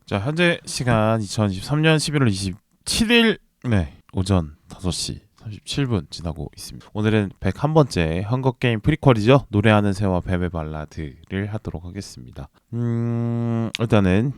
자, 현재 시간 2023년 11월 27일 오전 5시 37분 지나고 있습니다. 오늘은 101번째 헝거게임 프리퀄이죠. 노래하는 새와 뱀의 발라드를 하도록 하겠습니다. 일단은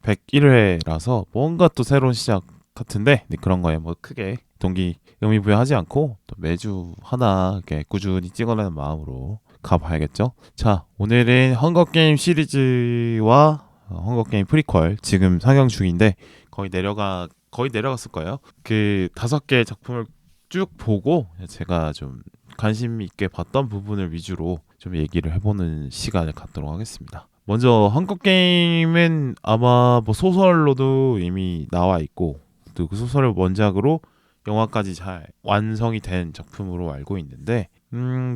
101회라서 뭔가 또 새로운 시작 같은데 그런 거에 뭐 크게 동기 의미부여하지 않고 또 매주 하나 이렇게 꾸준히 찍어내는 마음으로 가봐야겠죠. 자, 오늘은 헝거게임 시리즈와 헝거게임 프리퀄 지금 상영 중인데 거의 내려갔을 거예요. 그 5개 작품을 쭉 보고 제가 좀 관심 있게 봤던 부분을 위주로 좀 얘기를 해보는 시간을 갖도록 하겠습니다. 먼저 헝거게임은 아마 뭐 소설로도 이미 나와 있고 또 그 소설을 원작으로 영화까지 잘 완성이 된 작품으로 알고 있는데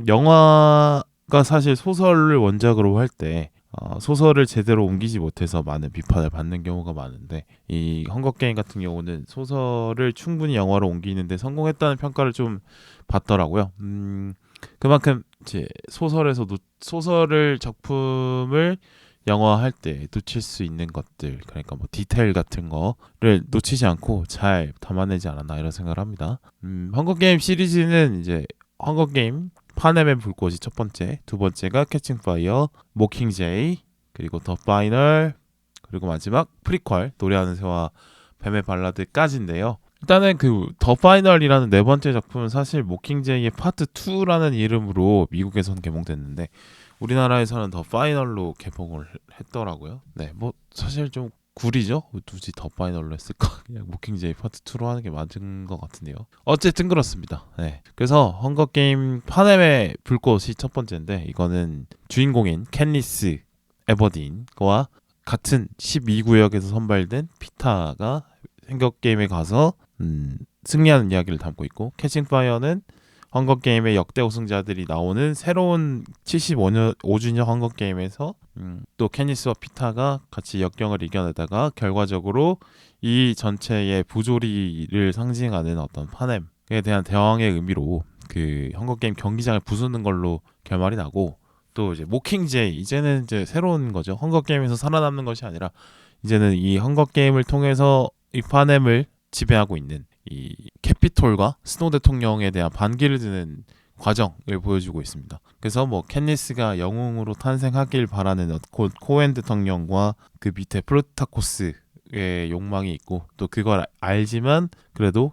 영화가 사실 소설을 원작으로 할 때 소설을 제대로 옮기지 못해서 많은 비판을 받는 경우가 많은데 이 헝거게임 같은 경우는 소설을 충분히 영화로 옮기는데 성공했다는 평가를 좀 받더라고요. 그만큼 이제 소설을 작품을 영화할 때 놓칠 수 있는 것들, 그러니까 뭐 디테일 같은 거를 놓치지 않고 잘 담아내지 않았나 이런 생각을 합니다. 헝거게임 시리즈는 이제 헝거게임 파넴의 불꽃이 첫 번째, 두 번째가 캐칭 파이어, 모킹제이, 그리고 더 파이널, 그리고 마지막 프리퀄 노래하는 새와 뱀의 발라드까지인데요. 일단은 그 더 파이널이라는 네 번째 작품은 사실 모킹제이의 파트 2라는 이름으로 미국에서는 개봉됐는데 우리나라에서는 더 파이널로 개봉을 했더라고요. 네, 뭐 사실 좀 구리죠? 굳이 더 파이널로 했을까? 그냥 모킹제이 파트 2로 하는 게 맞은 것 같은데요. 어쨌든 그렇습니다. 네. 그래서 헝거게임 파넴의 불꽃이 첫 번째인데 이거는 주인공인 캔리스 에버딘과 같은 12구역에서 선발된 피타가 헝거게임에 가서 승리하는 이야기를 담고 있고 캐칭 파이어는 헝거게임의 역대 우승자들이 나오는 새로운 75주년 헝거게임에서 또 캐니스와 피타가 같이 역경을 이겨내다가 결과적으로 이 전체의 부조리를 상징하는 어떤 파넴에 대한 대항의 의미로 그 헝거게임 경기장을 부수는 걸로 결말이 나고 또 이제 모킹제이 이제는 이제 새로운 거죠. 헝거게임에서 살아남는 것이 아니라 이제는 이 헝거게임을 통해서 이 파넴을 지배하고 있는 이 캐피톨과 스노우 대통령에 대한 반기를 드는 과정을 보여주고 있습니다. 그래서 뭐 캔니스가 영웅으로 탄생하길 바라는 코엔 대통령과 그 밑에 프로타코스의 욕망이 있고 또 그걸 알지만 그래도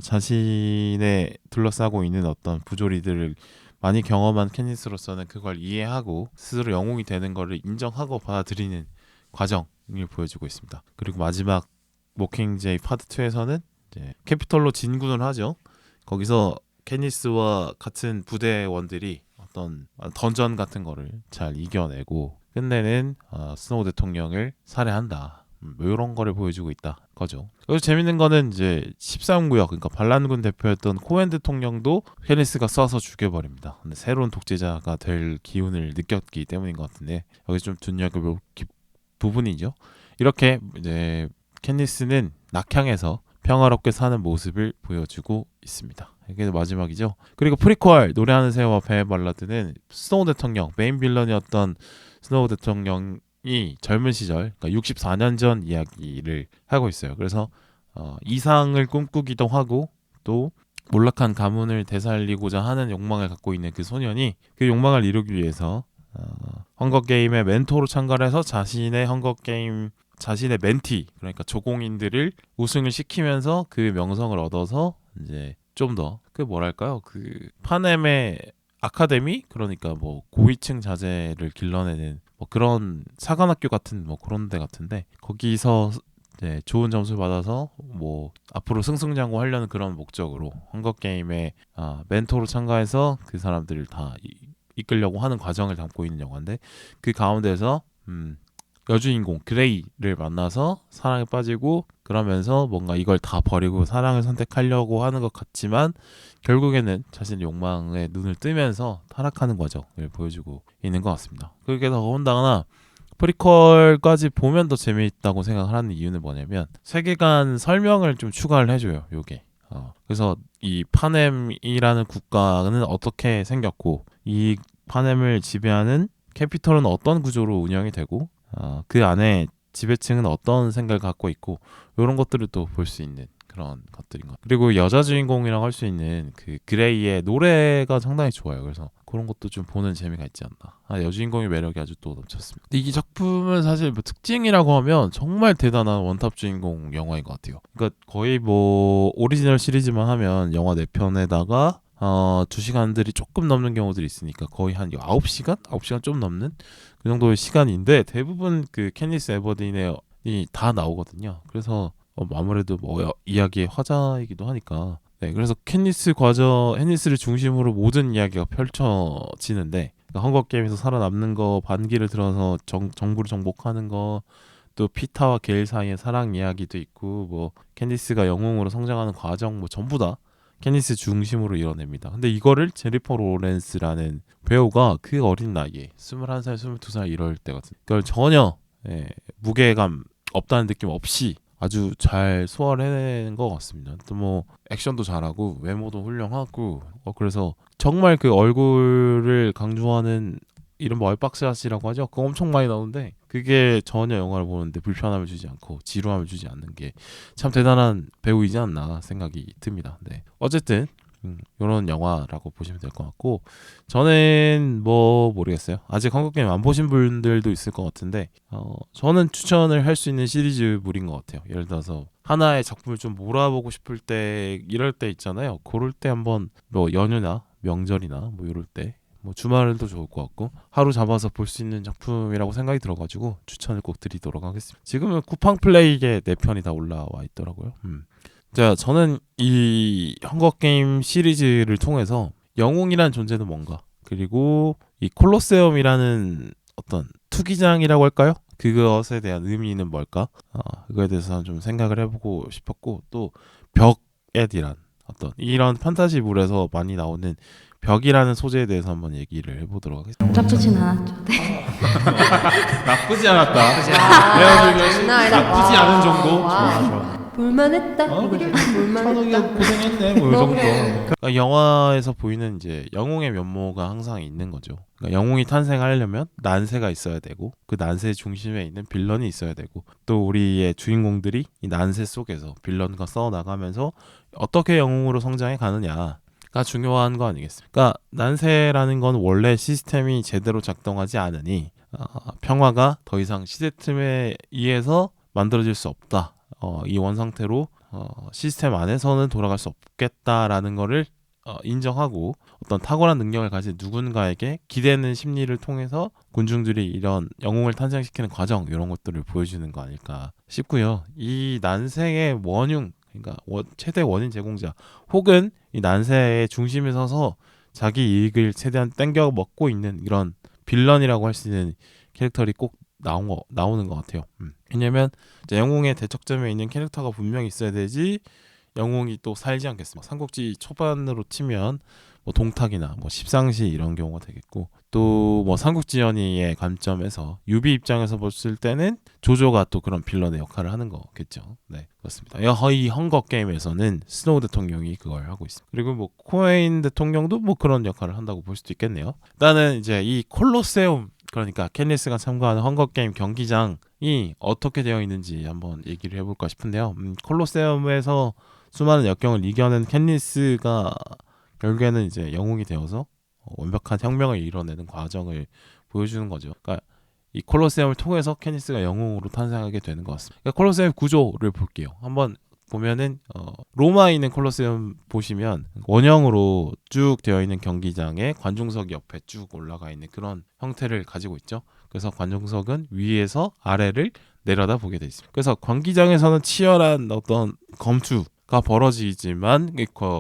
자신의 둘러싸고 있는 어떤 부조리들을 많이 경험한 캔니스로서는 그걸 이해하고 스스로 영웅이 되는 것을 인정하고 받아들이는 과정을 보여주고 있습니다. 그리고 마지막 모킹제이 파트 2에서는 캐피톨로 진군을 하죠. 거기서 캐니스와 같은 부대원들이 어떤 던전 같은 거를 잘 이겨내고 끝내는 스노우 대통령을 살해한다. 뭐 이런 거를 보여주고 있다 거죠. 그리고 재밌는 거는 이제 13구역 그러니까 반란군 대표였던 코엔 대통령도 캐니스가 쏴서 죽여버립니다. 근데 새로운 독재자가 될 기운을 느꼈기 때문인 것 같은데 여기 좀 눈여겨볼 부분이죠. 이렇게 이제 캐니스는 낙향에서 평화롭게 사는 모습을 보여주고 있습니다. 이게 마지막이죠. 그리고 프리퀄 노래하는 새와 뱀의 발라드는 스노우 대통령 메인 빌런이었던 스노우 대통령이 젊은 시절 그러니까 64년 전 이야기를 하고 있어요. 그래서 이상을 꿈꾸기도 하고 또 몰락한 가문을 되살리고자 하는 욕망을 갖고 있는 그 소년이 그 욕망을 이루기 위해서 헝거게임의 멘토로 참가를 해서 자신의 멘티 그러니까 조공인들을 우승을 시키면서 그 명성을 얻어서 이제 좀 더 그 뭐랄까요 그 파넴의 아카데미 그러니까 뭐 고위층 자제를 길러내는 뭐 그런 사관학교 같은 뭐 그런 데 같은데 거기서 이제 좋은 점수를 받아서 뭐 앞으로 승승장구하려는 그런 목적으로 헝거게임의 멘토로 참가해서 그 사람들을 다 이끌려고 하는 과정을 담고 있는 영화인데 그 가운데서 여주인공 그레이를 만나서 사랑에 빠지고 그러면서 뭔가 이걸 다 버리고 사랑을 선택하려고 하는 것 같지만 결국에는 자신의 욕망에 눈을 뜨면서 타락하는 과정을 보여주고 있는 것 같습니다. 그게 더군다나 프리퀄까지 보면 더 재미있다고 생각을 하는 이유는 뭐냐면 세계관 설명을 좀 추가를 해줘요. 요게 그래서 이 파넴이라는 국가는 어떻게 생겼고 이 파넴을 지배하는 캐피털은 어떤 구조로 운영이 되고 그 안에 지배층은 어떤 생각을 갖고 있고 이런 것들을 또 볼 수 있는 그런 것들인 것 같아요. 그리고 여자 주인공이라고 할 수 있는 그 그레이의 노래가 상당히 좋아요. 그래서 그런 것도 좀 보는 재미가 있지 않나. 여주인공의 매력이 아주 또 넘쳤습니다. 이 작품은 사실 뭐 특징이라고 하면 정말 대단한 원탑 주인공 영화인 것 같아요. 그러니까 거의 뭐 오리지널 시리즈만 하면 영화 4편에다가 2시간들이 조금 넘는 경우들이 있으니까 거의 한 9시간? 9시간 좀 넘는 그 정도의 시간인데 대부분 그 캐니스 에버딘이 다 나오거든요. 그래서 아무래도 뭐 이야기의 화자이기도 하니까 그래서 해니스를 중심으로 모든 이야기가 펼쳐지는데 그러니까 헝거게임에서 살아남는 거, 반기를 들어서 정부를 정복하는 거, 또 피타와 게일 사이의 사랑 이야기도 있고 뭐 캔디스가 영웅으로 성장하는 과정 뭐 전부 다 캔디스 중심으로 이뤄냅니다. 근데 이거를 제니퍼 로렌스라는 배우가 그 어린 나이에 21살, 22살 이럴 때 같은 그걸 전혀 무게감 없다는 느낌 없이 아주 잘 소화를 해낸 것 같습니다. 또 뭐 액션도 잘하고 외모도 훌륭하고 그래서 정말 그 얼굴을 강조하는 이른바 얼박스샷이라고 하죠. 그거 엄청 많이 나오는데 그게 전혀 영화를 보는데 불편함을 주지 않고 지루함을 주지 않는 게 참 대단한 배우이지 않나 생각이 듭니다. 네. 어쨌든 이런 영화라고 보시면 될 것 같고 저는 뭐 모르겠어요. 아직 헝거게임 안 보신 분들도 있을 것 같은데 저는 추천을 할 수 있는 시리즈물인 것 같아요. 예를 들어서 하나의 작품을 좀 몰아보고 싶을 때 이럴 때 있잖아요. 그럴 때 한번 뭐 연휴나 명절이나 뭐 이럴 때 뭐 주말도 좋을 것 같고 하루 잡아서 볼 수 있는 작품이라고 생각이 들어가지고 추천을 꼭 드리도록 하겠습니다. 지금은 쿠팡 플레이에 4편이 다 올라와 있더라고요. 자, 저는 이 헝거게임 시리즈를 통해서 영웅이란 존재는 뭔가 그리고 이 콜로세움이라는 어떤 투기장이라고 할까요? 그것에 대한 의미는 뭘까? 그거에 대해서 좀 생각을 해보고 싶었고 또 벽에 대한 어떤 이런 판타지물에서 많이 나오는 벽이라는 소재에 대해서 한번 얘기를 해보도록 하겠습니다. 나쁘진 않았죠. 네. 나쁘지 않았다. 나쁘지 않은 정도. 좋아. 볼만했다. 볼만했다. 고생했네. 뭐 이 정도. 그러니까 영화에서 보이는 이제 영웅의 면모가 항상 있는 거죠. 그러니까 영웅이 탄생하려면 난세가 있어야 되고 그 난세 중심에 있는 빌런이 있어야 되고 또 우리의 주인공들이 이 난세 속에서 빌런과 싸워 나가면서 어떻게 영웅으로 성장해 가느냐. 가 중요한 거 아니겠습니까? 그러니까 난세라는 건 원래 시스템이 제대로 작동하지 않으니 평화가 더 이상 시스템에 의해서 만들어질 수 없다. 이 원상태로 시스템 안에서는 돌아갈 수 없겠다라는 거를 인정하고 어떤 탁월한 능력을 가진 누군가에게 기대는 심리를 통해서 군중들이 이런 영웅을 탄생시키는 과정 이런 것들을 보여주는 거 아닐까 싶고요. 이 난세의 원흉 그러니까 최대 원인 제공자 혹은 이 난세의 중심에 서서 자기 이익을 최대한 땡겨 먹고 있는 이런 빌런이라고 할 수 있는 캐릭터들이 꼭 나오는 것 같아요. 왜냐면 영웅의 대척점에 있는 캐릭터가 분명히 있어야 되지 영웅이 또 살지 않겠습니까? 삼국지 초반으로 치면 뭐 동탁이나 뭐 십상시 이런 경우가 되겠고 또 뭐 삼국지연의의 관점에서 유비 입장에서 봤을 때는 조조가 또 그런 빌런의 역할을 하는 거겠죠. 네, 그렇습니다. 이 헝거 게임에서는 스노우 대통령이 그걸 하고 있습니다. 그리고 뭐 코에인 대통령도 뭐 그런 역할을 한다고 볼 수도 있겠네요. 일단은 이제 이 콜로세움 그러니까 캔니스가 참가하는 헝거 게임 경기장이 어떻게 되어 있는지 한번 얘기를 해볼까 싶은데요. 콜로세움에서 수많은 역경을 이겨낸 캔니스가 결국에는 이제 영웅이 되어서 완벽한 혁명을 이뤄내는 과정을 보여주는 거죠. 그러니까 이 콜로세움을 통해서 캔니스가 영웅으로 탄생하게 되는 것 같습니다. 그러니까 콜로세움 구조를 볼게요. 한번 보면은 로마에 있는 콜로세움 보시면 원형으로 쭉 되어 있는 경기장에 관중석 옆에 쭉 올라가 있는 그런 형태를 가지고 있죠. 그래서 관중석은 위에서 아래를 내려다 보게 돼 있습니다. 그래서 경기장에서는 치열한 어떤 검투가 벌어지지만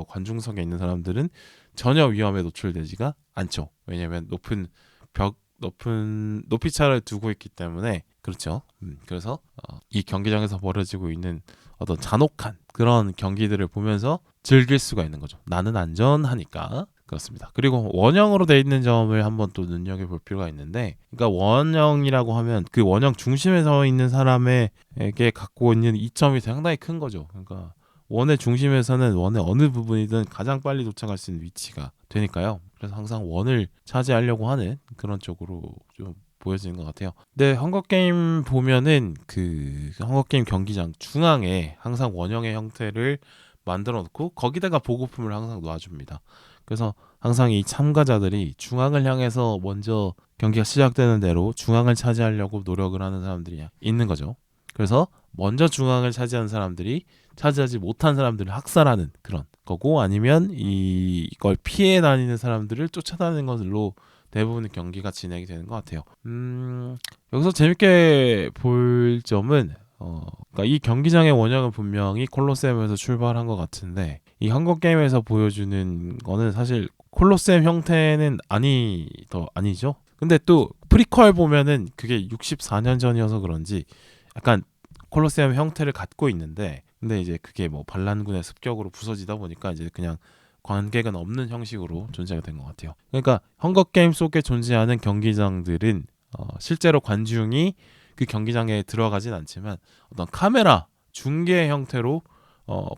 관중석에 있는 사람들은 전혀 위험에 노출되지가 않죠. 왜냐하면 높은 높이차를 두고 있기 때문에 그렇죠. 그래서 이 경기장에서 벌어지고 있는 어떤 잔혹한 그런 경기들을 보면서 즐길 수가 있는 거죠. 나는 안전하니까 그렇습니다. 그리고 원형으로 돼 있는 점을 한번 또 눈여겨볼 필요가 있는데, 그러니까 원형이라고 하면 그 원형 중심에 서 있는 사람에게 갖고 있는 이점이 상당히 큰 거죠. 그러니까 원의 중심에서는 원의 어느 부분이든 가장 빨리 도착할 수 있는 위치가 되니까요. 그래서 항상 원을 차지하려고 하는 그런 쪽으로 좀 보여지는 것 같아요. 근데 헝거게임 보면은 그 헝거게임 경기장 중앙에 항상 원형의 형태를 만들어 놓고 거기다가 보급품을 항상 놔줍니다. 그래서 항상 이 참가자들이 중앙을 향해서 먼저 경기가 시작되는 대로 중앙을 차지하려고 노력을 하는 사람들이 있는 거죠. 그래서 먼저 중앙을 차지한 사람들이 차지하지 못한 사람들을 학살하는 그런 거고, 아니면 이걸 피해 다니는 사람들을 쫓아다니는 것으로 대부분의 경기가 진행이 되는 것 같아요. 여기서 재밌게 볼 점은 그러니까 이 경기장의 원형은 분명히 콜로세움에서 출발한 것 같은데, 이 헝거게임에서 보여주는 거는 사실 콜로세움 형태는 아니죠. 근데 또 프리퀄 보면은 그게 64년 전이어서 그런지 약간 콜로세움 형태를 갖고 있는데, 근데 이제 그게 뭐 반란군의 습격으로 부서지다 보니까 이제 그냥 관객은 없는 형식으로 존재가 된 것 같아요. 그러니까 헝거게임 속에 존재하는 경기장들은 실제로 관중이 그 경기장에 들어가진 않지만 어떤 카메라 중계 형태로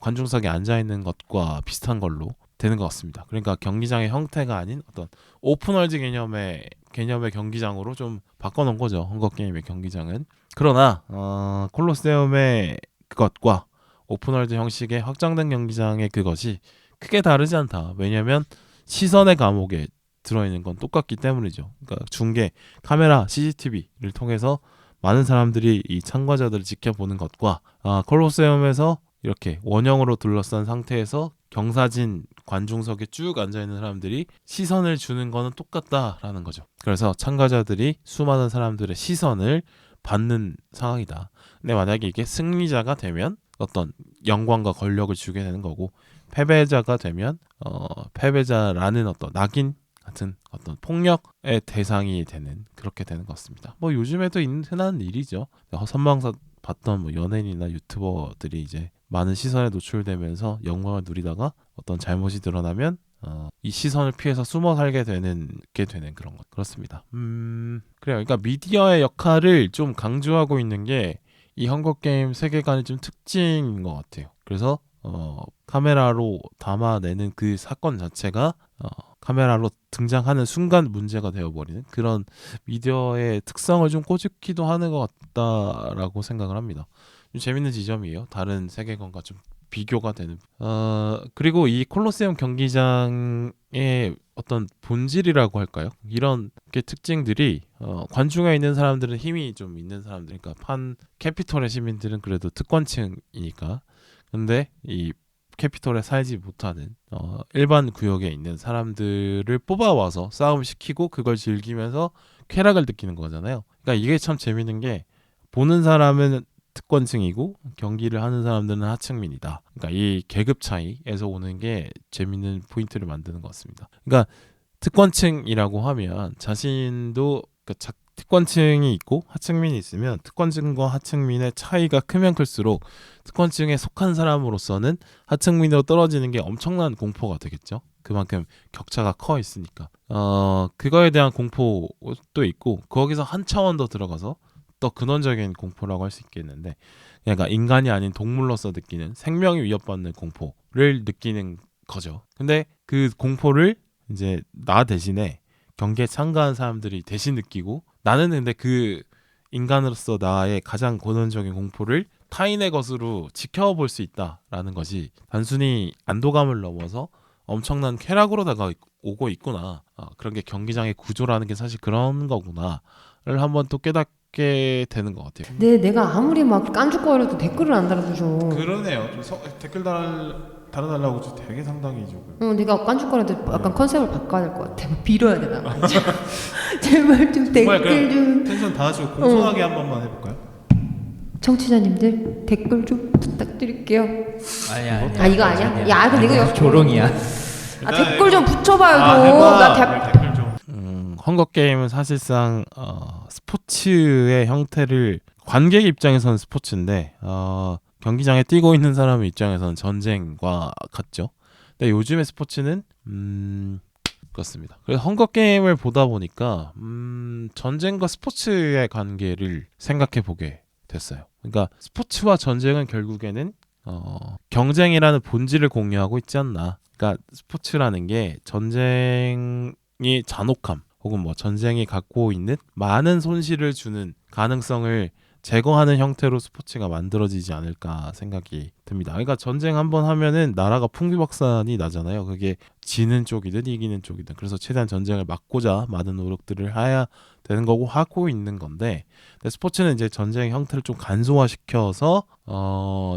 관중석에 앉아 있는 것과 비슷한 걸로 되는 것 같습니다. 그러니까 경기장의 형태가 아닌 어떤 오픈월드 개념의 경기장으로 좀 바꿔놓은 거죠. 헝거게임의 경기장은. 그러나 콜로세움의 그것과 오픈월드 형식의 확장된 경기장의 그것이 크게 다르지 않다. 왜냐하면 시선의 감옥에 들어있는 건 똑같기 때문이죠. 그러니까 중계, 카메라, CCTV를 통해서 많은 사람들이 이 참가자들을 지켜보는 것과 콜로세움에서 이렇게 원형으로 둘러싼 상태에서 경사진 관중석에 쭉 앉아있는 사람들이 시선을 주는 거는 똑같다라는 거죠. 그래서 참가자들이 수많은 사람들의 시선을 받는 상황이다. 근데 만약에 이게 승리자가 되면 어떤 영광과 권력을 주게 되는 거고, 패배자가 되면 패배자라는 어떤 낙인 같은 어떤 폭력의 대상이 되는, 그렇게 되는 것 같습니다. 뭐 요즘에도 흔한 일이죠. 선망사 봤던 뭐 연예인이나 유튜버들이 이제 많은 시선에 노출되면서 영광을 누리다가 어떤 잘못이 드러나면 이 시선을 피해서 숨어 살게 되는 그런 것. 그렇습니다. 그래요. 그러니까 미디어의 역할을 좀 강조하고 있는 게 이 헝거게임 세계관의 좀 특징인 것 같아요. 그래서 카메라로 담아내는 그 사건 자체가 카메라로 등장하는 순간 문제가 되어버리는 그런 미디어의 특성을 좀 꼬집기도 하는 것 같다라고 생각을 합니다. 좀 재밌는 지점이에요. 다른 세계관과 좀 비교가 되는. 그리고 이 콜로세움 경기장의 어떤 본질이라고 할까요? 이런 게 특징들이 관중에 있는 사람들은 힘이 좀 있는 사람들, 그러니까 캐피톨의 시민들은 그래도 특권층이니까. 근데 이 캐피톨에 살지 못하는 일반 구역에 있는 사람들을 뽑아와서 싸움을 시키고 그걸 즐기면서 쾌락을 느끼는 거잖아요. 그러니까 이게 참 재밌는 게, 보는 사람은 특권층이고 경기를 하는 사람들은 하층민이다. 그러니까 이 계급 차이에서 오는 게 재밌는 포인트를 만드는 것 같습니다. 그러니까 특권층이라고 하면 자신도 특권층이 있고 하층민이 있으면 특권층과 하층민의 차이가 크면 클수록 특권층에 속한 사람으로서는 하층민으로 떨어지는 게 엄청난 공포가 되겠죠. 그만큼 격차가 커 있으니까. 그거에 대한 공포도 있고, 거기서 한 차원 더 들어가서 더 근원적인 공포라고 할 수 있겠는데, 그러니까 인간이 아닌 동물로서 느끼는 생명이 위협받는 공포를 느끼는 거죠. 근데 그 공포를 이제 나 대신에 경기에 참가한 사람들이 대신 느끼고, 나는 근데 그 인간으로서 나의 가장 근원적인 공포를 타인의 것으로 지켜볼 수 있다라는 것이 단순히 안도감을 넘어서 엄청난 쾌락으로 다가오고 있구나. 그런 게 경기장의 구조라는 게 사실 그런 거구나를 한번 또 깨닫게 되는 것 같아요. 근데 내가 아무리 막 깐죽거려도 댓글을 안 달아주죠. 그러네요. 댓글 달아달라고 되게 상당히 조금. 내가 깐죽거려도 약간 컨셉을 바꿔야 될 것 같아. 막 빌어야 되나? 제발 좀 댓글 좀. 텐션 다 하시고 공손하게 한 번만 해볼까요? 청취자님들 댓글 좀 부탁드릴게요. 아니야. 이거 아니야? 야, 근데 이거 조롱이야. 댓글 좀 붙여봐요 좀. 해봐. 댓글 좀. 헝거게임은 사실상 스포츠의 형태를, 관객 입장에서는 스포츠인데 경기장에 뛰고 있는 사람 입장에서는 전쟁과 같죠. 근데 요즘의 스포츠는 그렇습니다. 그래서 헝거게임을 보다 보니까 전쟁과 스포츠의 관계를 생각해 보게 됐어요. 그러니까 스포츠와 전쟁은 결국에는 경쟁이라는 본질을 공유하고 있지 않나. 그러니까 스포츠라는 게 전쟁이 잔혹함 혹은 뭐 전쟁이 갖고 있는 많은 손실을 주는 가능성을 제거하는 형태로 스포츠가 만들어지지 않을까 생각이 듭니다. 그러니까 전쟁 한번 하면은 나라가 풍비박산이 나잖아요. 그게 지는 쪽이든 이기는 쪽이든. 그래서 최대한 전쟁을 막고자 많은 노력들을 해야 되는 거고 하고 있는 건데, 근데 스포츠는 이제 전쟁의 형태를 좀 간소화시켜서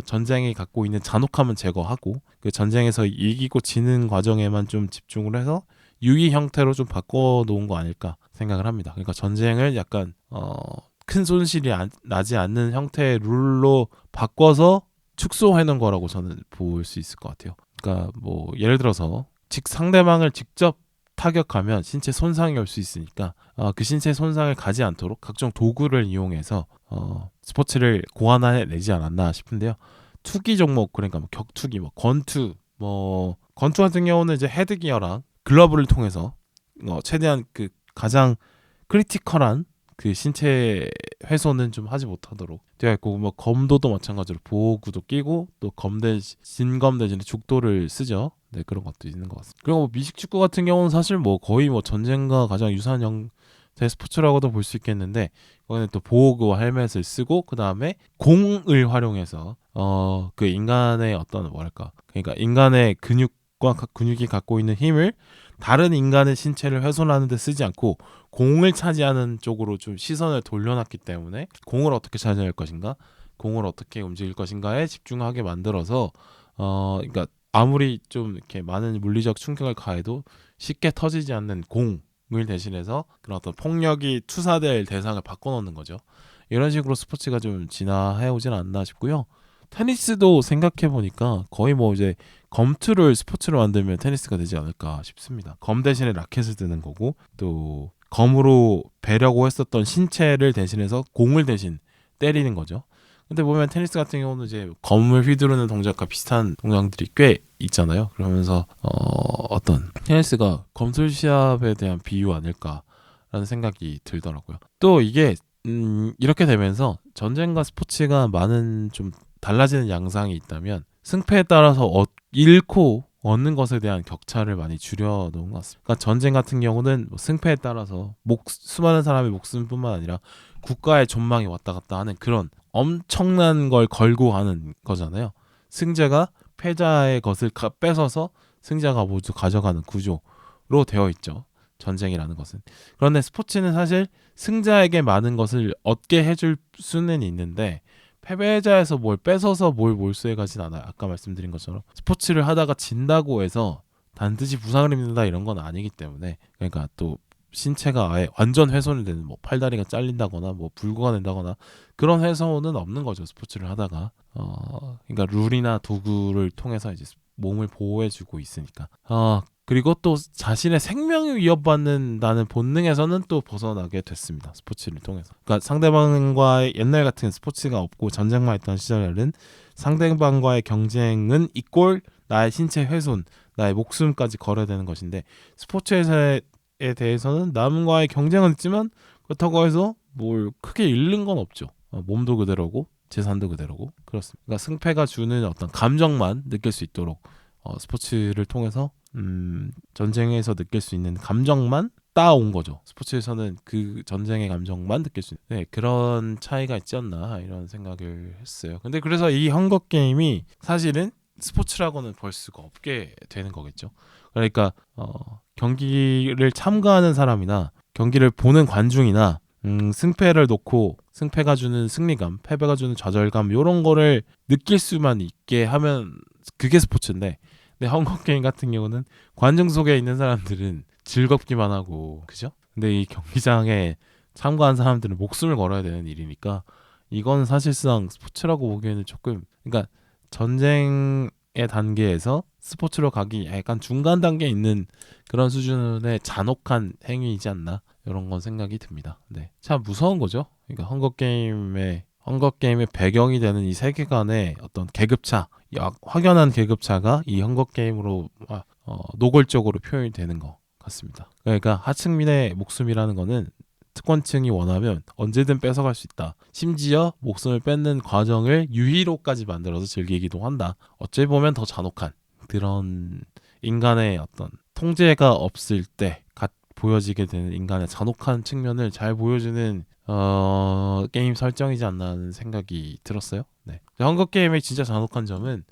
전쟁이 갖고 있는 잔혹함은 제거하고 그 전쟁에서 이기고 지는 과정에만 좀 집중을 해서 유의 형태로 좀 바꿔 놓은 거 아닐까 생각을 합니다. 그러니까 전쟁을 약간 큰 손실이 나지 않는 형태의 룰로 바꿔서 축소해 놓은 거라고 저는 볼 수 있을 것 같아요. 그러니까 뭐 예를 들어서 상대방을 직접 타격하면 신체 손상이 올 수 있으니까 그 신체 손상을 가지 않도록 각종 도구를 이용해서 스포츠를 고안해내지 않았나 싶은데요. 투기 종목, 그러니까 뭐 격투기, 뭐 권투, 뭐 권투 같은 경우는 이제 헤드기어랑 글러브를 통해서 최대한 그 가장 크리티컬한 그 신체 훼손은 좀 하지 못하도록 되어 있고, 뭐 검도도 마찬가지로 보호구도 끼고 또 진검 대신에 죽도를 쓰죠. 네, 그런 것도 있는 것 같습니다. 그리고 뭐 미식축구 같은 경우는 사실 뭐 거의 뭐 전쟁과 가장 유사한 형태 스포츠라고도 볼 수 있겠는데, 거기는 또 보호구와 헬멧을 쓰고 그 다음에 공을 활용해서 그 인간의 어떤 뭐랄까, 그러니까 인간의 근육이 갖고 있는 힘을 다른 인간의 신체를 훼손하는 데 쓰지 않고 공을 차지하는 쪽으로 좀 시선을 돌려놨기 때문에 공을 어떻게 차지할 것인가, 공을 어떻게 움직일 것인가에 집중하게 만들어서 그러니까 아무리 좀 이렇게 많은 물리적 충격을 가해도 쉽게 터지지 않는 공을 대신해서 그런 어떤 폭력이 투사될 대상을 바꿔놓는 거죠. 이런 식으로 스포츠가 좀 진화해 오진 않나 싶고요. 테니스도 생각해 보니까 거의 뭐 이제 검투를 스포츠로 만들면 테니스가 되지 않을까 싶습니다. 검 대신에 라켓을 드는 거고, 또 검으로 베려고 했었던 신체를 대신해서 공을 대신 때리는 거죠. 근데 보면 테니스 같은 경우는 이제 검을 휘두르는 동작과 비슷한 동작들이 꽤 있잖아요. 그러면서 어떤 테니스가 검술 시합에 대한 비유 아닐까라는 생각이 들더라고요. 또 이게 이렇게 되면서 전쟁과 스포츠가 많은 좀 달라지는 양상이 있다면 승패에 따라서 잃고 얻는 것에 대한 격차를 많이 줄여놓은 것 같습니다. 그러니까 전쟁 같은 경우는 뭐 승패에 따라서 수많은 사람의 목숨뿐만 아니라 국가의 존망이 왔다 갔다 하는 그런 엄청난 걸 걸고 하는 거잖아요. 승자가 패자의 것을 뺏어서 승자가 모두 가져가는 구조로 되어 있죠. 전쟁이라는 것은. 그런데 스포츠는 사실 승자에게 많은 것을 얻게 해줄 수는 있는데 패배자에서 뭘 뺏어서 뭘 몰수해 가진 않아요. 아까 말씀드린 것처럼 스포츠를 하다가 진다고 해서 반드시 부상을 입는다 이런 건 아니기 때문에, 그러니까 또 신체가 아예 완전 훼손이 되는 뭐 팔다리가 잘린다거나 뭐 불구가 된다거나 그런 훼손은 없는 거죠. 스포츠를 하다가 그러니까 룰이나 도구를 통해서 이제 몸을 보호해주고 있으니까. 그리고 또 자신의 생명이 위협받는다는 본능에서는 또 벗어나게 됐습니다. 스포츠를 통해서. 그러니까 상대방과의 옛날 같은 스포츠가 없고 전쟁만 했던 시절에는 상대방과의 경쟁은 이꼴 나의 신체 훼손, 나의 목숨까지 걸어야 되는 것인데, 스포츠에 대해서는 남과의 경쟁은 있지만 그렇다고 해서 뭘 크게 잃는 건 없죠. 몸도 그대로고 재산도 그대로고 그렇습니다. 그러니까 승패가 주는 어떤 감정만 느낄 수 있도록 스포츠를 통해서 전쟁에서 느낄 수 있는 감정만 따온 거죠. 스포츠에서는 그 전쟁의 감정만 느낄 수 있는, 그런 차이가 있지 않나 이런 생각을 했어요. 근데 그래서 이 헝거 게임이 사실은 스포츠라고는 볼 수가 없게 되는 거겠죠. 그러니까 경기를 참가하는 사람이나 경기를 보는 관중이나 승패를 놓고 승패가 주는 승리감, 패배가 주는 좌절감 이런 거를 느낄 수만 있게 하면 그게 스포츠인데, 근데 헝거 게임 같은 경우는 관중 속에 있는 사람들은 즐겁기만 하고, 그죠? 근데 이 경기장에 참가한 사람들은 목숨을 걸어야 되는 일이니까 이건 사실상 스포츠라고 보기에는 조금, 그러니까 전쟁의 단계에서 스포츠로 가기 약간 중간 단계에 있는 그런 수준의 잔혹한 행위이지 않나 이런 건 생각이 듭니다. 네, 참 무서운 거죠. 그러니까 헝거 게임의 배경이 되는 이 세계관의 어떤 계급차, 확연한 계급차가 이 헝거 게임으로 노골적으로 표현이 되는 것 같습니다. 그러니까 하층민의 목숨이라는 거는 특권층이 원하면 언제든 뺏어갈 수 있다. 심지어 목숨을 뺏는 과정을 유희로까지 만들어서 즐기기도 한다. 어찌 보면 더 잔혹한 그런 인간의 어떤 통제가 없을 때 보여지게 되는 인간의 잔혹한 측면을 잘 보여주는 게임 설정이지 않나 하는 생각이 들었어요. 네. 헝거 게임의 진짜 잔혹한 점은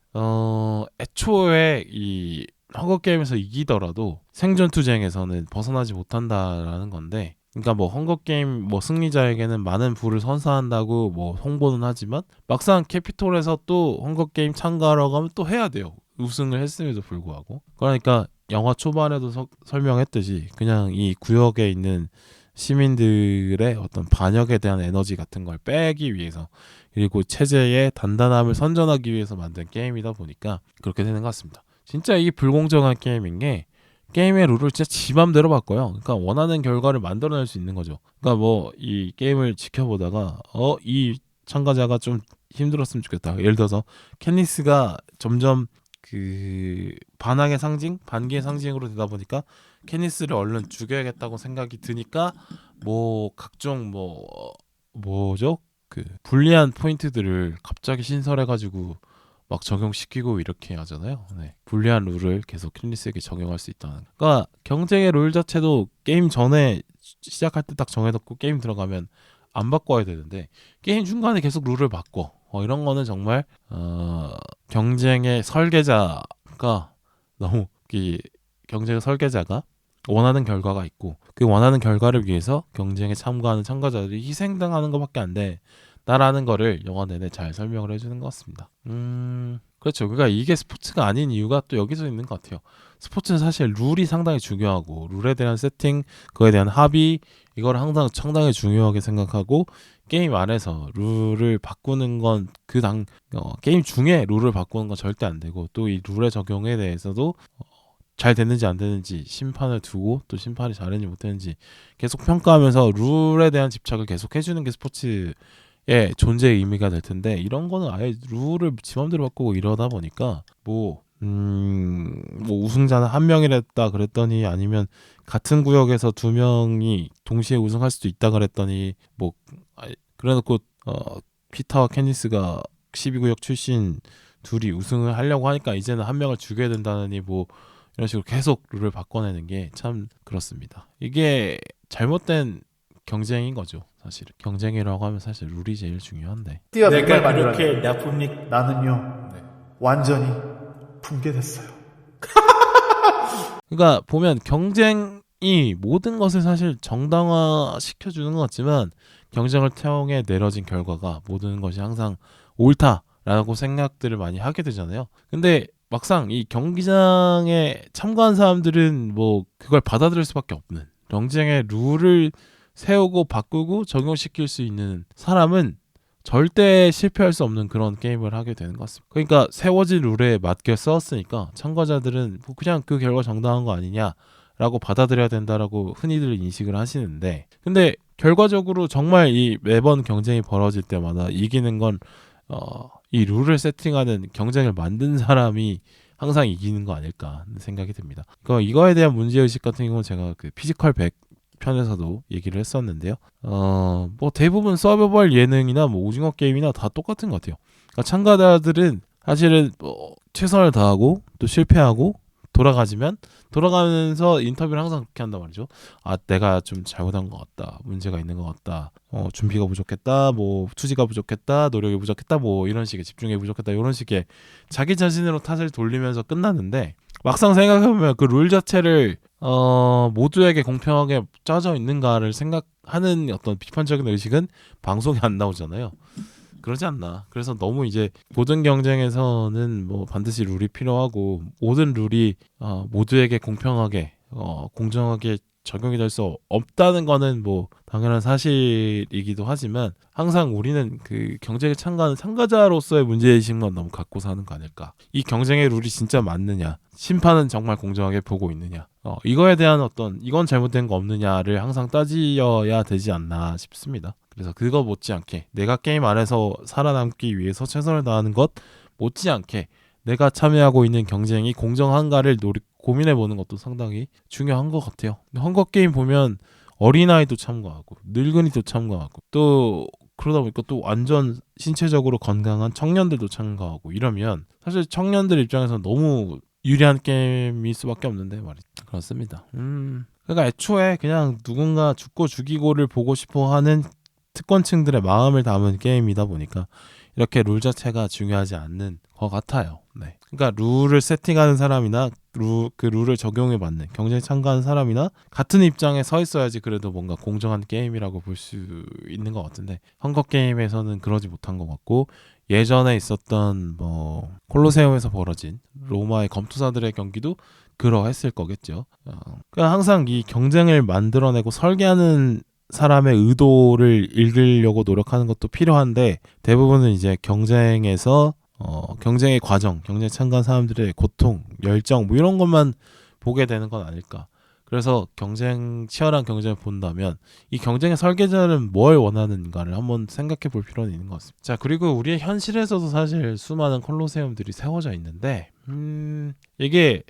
애초에 이 헝거 게임에서 이기더라도 생존 투쟁에서는 벗어나지 못한다라는 건데, 그러니까 뭐 헝거 게임 뭐 승리자에게는 많은 부를 선사한다고 뭐 홍보는 하지만 막상 캐피톨에서 또 헝거 게임 참가하러 가면 또 해야 돼요. 우승을 했음에도 불구하고. 그러니까 영화 초반에도 설명했듯이 그냥 이 구역에 있는 시민들의 어떤 반역에 대한 에너지 같은 걸 빼기 위해서, 그리고 체제의 단단함을 선전하기 위해서 만든 게임이다 보니까 그렇게 되는 것 같습니다. 진짜 이게 불공정한 게임인 게 게임의 룰을 진짜 지 맘대로 바꿔요. 그러니까 원하는 결과를 만들어낼 수 있는 거죠. 그러니까 뭐 이 게임을 지켜보다가 이 참가자가 좀 힘들었으면 좋겠다. 예를 들어서 캣니스가 점점 그 반항의 상징, 반기의 상징으로 되다 보니까 캐니스를 얼른 죽여야겠다고 생각이 드니까 뭐 각종 뭐죠? 그 불리한 포인트들을 갑자기 신설해가지고 막 적용시키고 이렇게 하잖아요. 네. 불리한 룰을 계속 캐니스에게 적용할 수 있다는. 그러니까 경쟁의 룰 자체도 게임 전에 시작할 때 딱 정해놓고 게임 들어가면 안 바꿔야 되는데 게임 중간에 계속 룰을 바꿔. 이런 거는 정말 경쟁의 설계자가 너무 경쟁의 설계자가 원하는 결과가 있고 그 원하는 결과를 위해서 경쟁에 참가하는 참가자들이 희생당하는 것밖에 안 돼라는 거를 영화 내내 잘 설명을 해주는 것 같습니다. 그렇죠. 그러니까 이게 스포츠가 아닌 이유가 또 여기서 있는 것 같아요. 스포츠는 사실 룰이 상당히 중요하고 룰에 대한 세팅, 그거에 대한 합의, 이걸 항상 상당히 중요하게 생각하고 게임 안에서 룰을 바꾸는 건 게임 중에 룰을 바꾸는 건 절대 안 되고, 또 이 룰의 적용에 대해서도 잘 됐는지 안 됐는지 심판을 두고 또 심판이 잘했는지 못했는지 계속 평가하면서 룰에 대한 집착을 계속 해주는 게 스포츠의 존재의 의미가 될 텐데, 이런 거는 아예 룰을 지 맘대로 바꾸고 이러다 보니까 뭐 우승자는 한 명이랬다 그랬더니, 아니면 같은 구역에서 두 명이 동시에 우승할 수도 있다 그랬더니 그래놓고 피터와 캔디스가 12구역 출신 둘이 우승을 하려고 하니까 이제는 한 명을 죽여야 된다느니 뭐 이런 식으로 계속 룰을 바꿔내는 게 참 그렇습니다. 이게 잘못된 경쟁인 거죠. 사실 경쟁이라고 하면 사실 룰이 제일 중요한데. 내가 그렇게 나쁩니까? 나는요 완전히 붕괴됐어요. 그러니까 보면 경쟁이 모든 것을 사실 정당화 시켜주는 것 같지만 경쟁을 통해 내려진 결과가 모든 것이 항상 옳다라고 생각들을 많이 하게 되잖아요. 근데 막상 이 경기장에 참가한 사람들은 뭐 그걸 받아들일 수밖에 없는, 경쟁의 룰을 세우고 바꾸고 적용시킬 수 있는 사람은 절대 실패할 수 없는 그런 게임을 하게 되는 것 같습니다. 그러니까 세워진 룰에 맞게 썼으니까 참가자들은 뭐 그냥 그 결과 정당한 거 아니냐라고 받아들여야 된다라고 흔히들 인식을 하시는데, 근데 결과적으로 정말 이 매번 경쟁이 벌어질 때마다 이기는 건 이 룰을 세팅하는, 경쟁을 만든 사람이 항상 이기는 거 아닐까 하는 생각이 듭니다. 그러니까 이거에 대한 문제의식 같은 경우는 제가 그 피지컬 100 편에서도 얘기를 했었는데요. 뭐 대부분 서바이벌 예능이나 뭐 오징어 게임이나 다 똑같은 것 같아요. 그러니까 참가자들은 사실은 최선을 다하고 또 실패하고 돌아가면서 인터뷰를 항상 그렇게 한단 말이죠. 내가 좀 잘못한 것 같다, 문제가 있는 것 같다, 준비가 부족했다, 뭐 투지가 부족했다, 노력이 부족했다, 뭐 이런 식의 집중이 부족했다, 이런 식의 자기 자신으로 탓을 돌리면서 끝나는데, 막상 생각해보면 그 룰 자체를 모두에게 공평하게 짜져 있는가를 생각하는 어떤 비판적인 의식은 방송에 안 나오잖아요. 그러지 않나. 그래서 너무 이제 모든 경쟁에서는 뭐 반드시 룰이 필요하고 모든 룰이 모두에게 공평하게 공정하게 적용이 될 수 없다는 거는 뭐 당연한 사실이기도 하지만, 항상 우리는 그 경쟁에 참가하는 참가자로서의 문제의식만 너무 갖고 사는 거 아닐까. 이 경쟁의 룰이 진짜 맞느냐, 심판은 정말 공정하게 보고 있느냐, 이거에 대한 어떤 이건 잘못된 거 없느냐를 항상 따지어야 되지 않나 싶습니다. 그래서 그거 못지않게 내가 게임 안에서 살아남기 위해서 최선을 다하는 것 못지않게 내가 참여하고 있는 경쟁이 공정한가를 고민해보는 것도 상당히 중요한 것 같아요. 헝거 게임 보면 어린아이도 참가하고 늙은이도 참가하고 또 그러다 보니까 또 완전 신체적으로 건강한 청년들도 참가하고 이러면 사실 청년들 입장에서 너무 유리한 게임일 수밖에 없는데 말이죠. 그렇습니다. 그러니까 애초에 그냥 누군가 죽고 죽이고를 보고 싶어하는 특권층들의 마음을 담은 게임이다 보니까 이렇게 룰 자체가 중요하지 않는 것 같아요. 네. 그러니까 룰을 세팅하는 사람이나 그 룰을 적용해 받는 경쟁에 참가하는 사람이나 같은 입장에 서 있어야지 그래도 뭔가 공정한 게임이라고 볼 수 있는 것 같은데 헝거 게임에서는 그러지 못한 것 같고 예전에 있었던 뭐 콜로세움에서 벌어진 로마의 검투사들의 경기도 그러했을 거겠죠. 그러니까 항상 이 경쟁을 만들어내고 설계하는 사람의 의도를 읽으려고 노력하는 것도 필요한데 대부분은 이제 경쟁에서 경쟁의 과정, 경쟁에 참가한 사람들의 고통, 열정 뭐 이런 것만 보게 되는 건 아닐까. 그래서 치열한 경쟁을 본다면 이 경쟁의 설계자는 뭘 원하는가를 한번 생각해 볼 필요는 있는 것 같습니다. 자, 그리고 우리의 현실에서도 사실 수많은 콜로세움들이 세워져 있는데 이게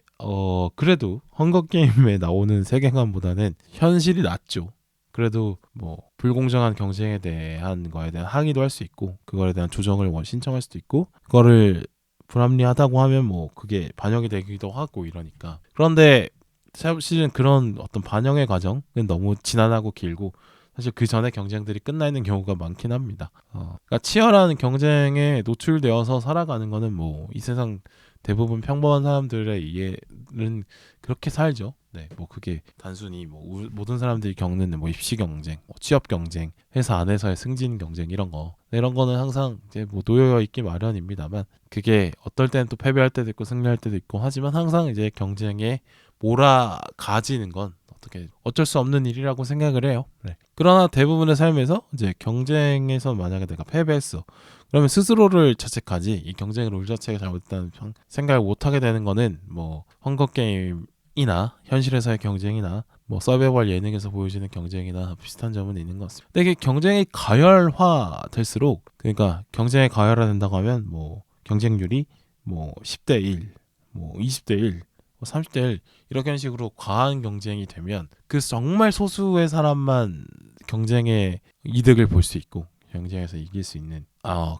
그래도 헝거 게임에 나오는 세계관보다는 현실이 낫죠. 그래도 뭐 불공정한 경쟁에 대한 거에 대한 항의도 할 수 있고 그거에 대한 조정을 신청할 수도 있고 그거를 불합리하다고 하면 뭐 그게 반영이 되기도 하고 이러니까. 그런데 사실은 그런 어떤 반영의 과정은 너무 지난하고 길고 사실 그 전에 경쟁들이 끝나 있는 경우가 많긴 합니다. 그러니까 치열한 경쟁에 노출되어서 살아가는 거는 뭐 이 세상 대부분 평범한 사람들의 이해는 그렇게 살죠. 네, 뭐 그게 단순히 뭐 모든 사람들이 겪는 뭐 입시 경쟁, 뭐 취업 경쟁, 회사 안에서의 승진 경쟁 이런 거, 이런 거는 항상 이제 뭐 놓여 있기 마련입니다만 그게 어떨 때는 또 패배할 때도 있고 승리할 때도 있고 하지만 항상 이제 경쟁에 몰아가지는 건 어떻게 어쩔 수 없는 일이라고 생각을 해요. 네. 그러나 대부분의 삶에서 이제 경쟁에서 만약에 내가 패배했어. 그러면 스스로를 자책하지 이 경쟁의 룰 자체가 잘못됐다는 생각을 못하게 되는 거는 뭐 헝거 게임이나 현실에서의 경쟁이나 뭐 서바이벌 예능에서 보여지는 경쟁이나 비슷한 점은 있는 것 같습니다. 근데 이게 경쟁이 가열화될수록 그러니까 경쟁이 가열화된다고 하면 뭐 경쟁률이 뭐 10대 1, 뭐 20대 1, 뭐 30대 1 이런 식으로 과한 경쟁이 되면 그 정말 소수의 사람만 경쟁의 이득을 볼 수 있고 경쟁에서 이길 수 있는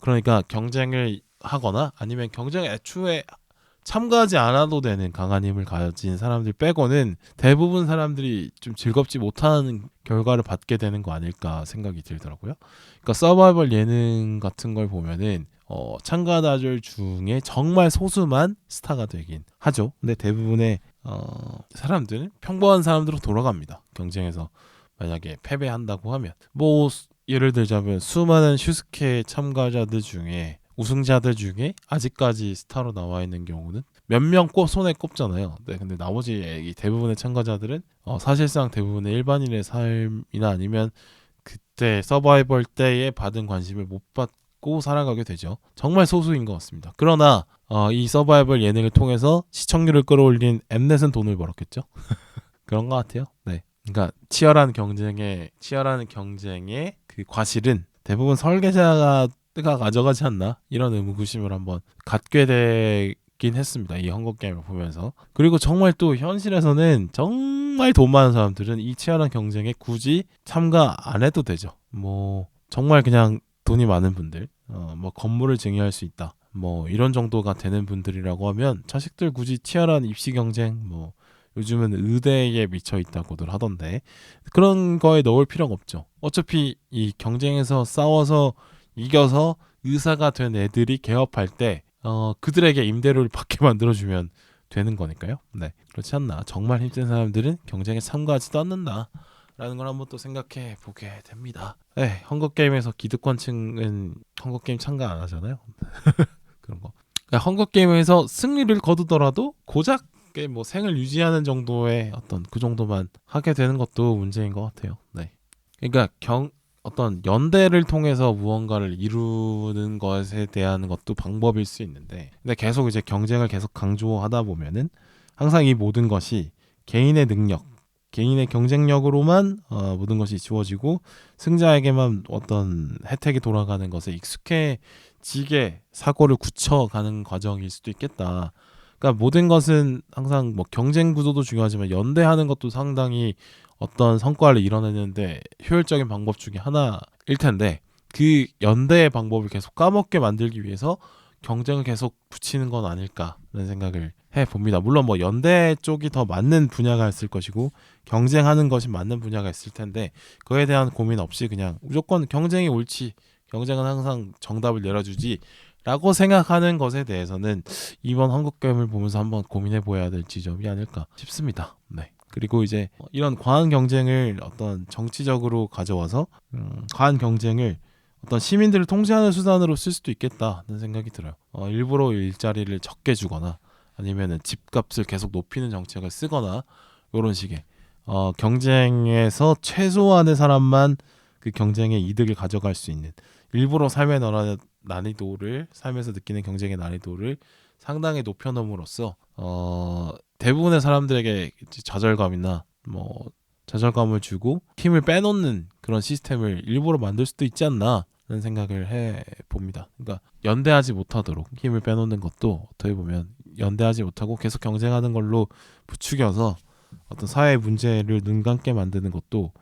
그러니까 경쟁을 하거나 아니면 경쟁에 애초에 참가하지 않아도 되는 강한 힘을 가진 사람들 빼고는 대부분 사람들이 좀 즐겁지 못하는 결과를 받게 되는 거 아닐까 생각이 들더라고요. 그러니까 서바이벌 예능 같은 걸 보면은 참가자들 중에 정말 소수만 스타가 되긴 하죠. 근데 대부분의 사람들은 평범한 사람들로 돌아갑니다. 경쟁에서 만약에 패배한다고 하면 뭐 예를 들자면 수많은 슈스케 참가자들 중에 우승자들 중에 아직까지 스타로 나와 있는 경우는 몇 명 손에 꼽잖아요. 네, 근데 나머지 대부분의 참가자들은 사실상 대부분의 일반인의 삶이나 아니면 그때 서바이벌 때에 받은 관심을 못 받고 살아가게 되죠. 정말 소수인 것 같습니다. 그러나 이 서바이벌 예능을 통해서 시청률을 끌어올린 엠넷은 돈을 벌었겠죠. 그런 것 같아요. 네. 그러니까 치열한 경쟁의 그 과실은 대부분 설계자가 가져가지 않나 이런 의구심을 한번 갖게 되긴 했습니다. 이 헝거 게임을 보면서. 그리고 정말 또 현실에서는 정말 돈 많은 사람들은 이 치열한 경쟁에 굳이 참가 안 해도 되죠. 뭐 정말 그냥 돈이 많은 분들, 뭐 건물을 증여할 수 있다. 뭐 이런 정도가 되는 분들이라고 하면 자식들 굳이 치열한 입시 경쟁 뭐 요즘은 의대에 미쳐 있다고들 하던데 그런 거에 넣을 필요가 없죠. 어차피 이 경쟁에서 싸워서 이겨서 의사가 된 애들이 개업할 때 그들에게 임대료를 받게 만들어주면 되는 거니까요. 네, 그렇지 않나. 정말 힘든 사람들은 경쟁에 참가하지도 않는다 라는 걸 한번 또 생각해 보게 됩니다. 네, 헝거 게임에서 기득권층은 헝거 게임 참가 안 하잖아요. 그런 거. 그러니까 헝거 게임에서 승리를 거두더라도 고작 뭐 생을 유지하는 정도의 어떤 그 정도만 하게 되는 것도 문제인 것 같아요. 네. 그러니까 어떤 연대를 통해서 무언가를 이루는 것에 대한 것도 방법일 수 있는데, 근데 계속 이제 경쟁을 계속 강조하다 보면은 항상 이 모든 것이 개인의 능력, 개인의 경쟁력으로만 모든 것이 주어지고 승자에게만 어떤 혜택이 돌아가는 것에 익숙해지게 사고를 굳혀가는 과정일 수도 있겠다. 그러니까 모든 것은 항상 뭐 경쟁 구도도 중요하지만 연대하는 것도 상당히 어떤 성과를 이뤄내는데 효율적인 방법 중에 하나일 텐데 그 연대의 방법을 계속 까먹게 만들기 위해서 경쟁을 계속 붙이는 건 아닐까라는 생각을 해봅니다. 물론 뭐 연대 쪽이 더 맞는 분야가 있을 것이고 경쟁하는 것이 맞는 분야가 있을 텐데 그에 대한 고민 없이 그냥 무조건 경쟁이 옳지, 경쟁은 항상 정답을 내려주지 라고 생각하는 것에 대해서는 이번 한국게임을 보면서 한번 고민해 보아야 될 지점이 아닐까 싶습니다. 네. 그리고 이제 이런 과한 경쟁을 어떤 정치적으로 가져와서 과한 경쟁을 어떤 시민들을 통제하는 수단으로 쓸 수도 있겠다는 생각이 들어요. 일부러 일자리를 적게 주거나 아니면은 집값을 계속 높이는 정책을 쓰거나 이런 식의 경쟁에서 최소한의 사람만 그 경쟁의 이득을 가져갈 수 있는 일부러 삶의 난이도를 삶에서 느끼는 경쟁의 난이도를 상당히 높여놓음으로써 대부분의 사람들에게 좌절감이나 뭐 좌절감을 주고 힘을 빼놓는 그런 시스템을 일부러 만들 수도 있지 않나라는 생각을 해봅니다. 그러니까 연대하지 못하도록 힘을 빼놓는 것도 어떻게 보면 연대하지 못하고 계속 경쟁하는 걸로 부추겨서 어떤 사회 문제를 눈 감게 만드는 것도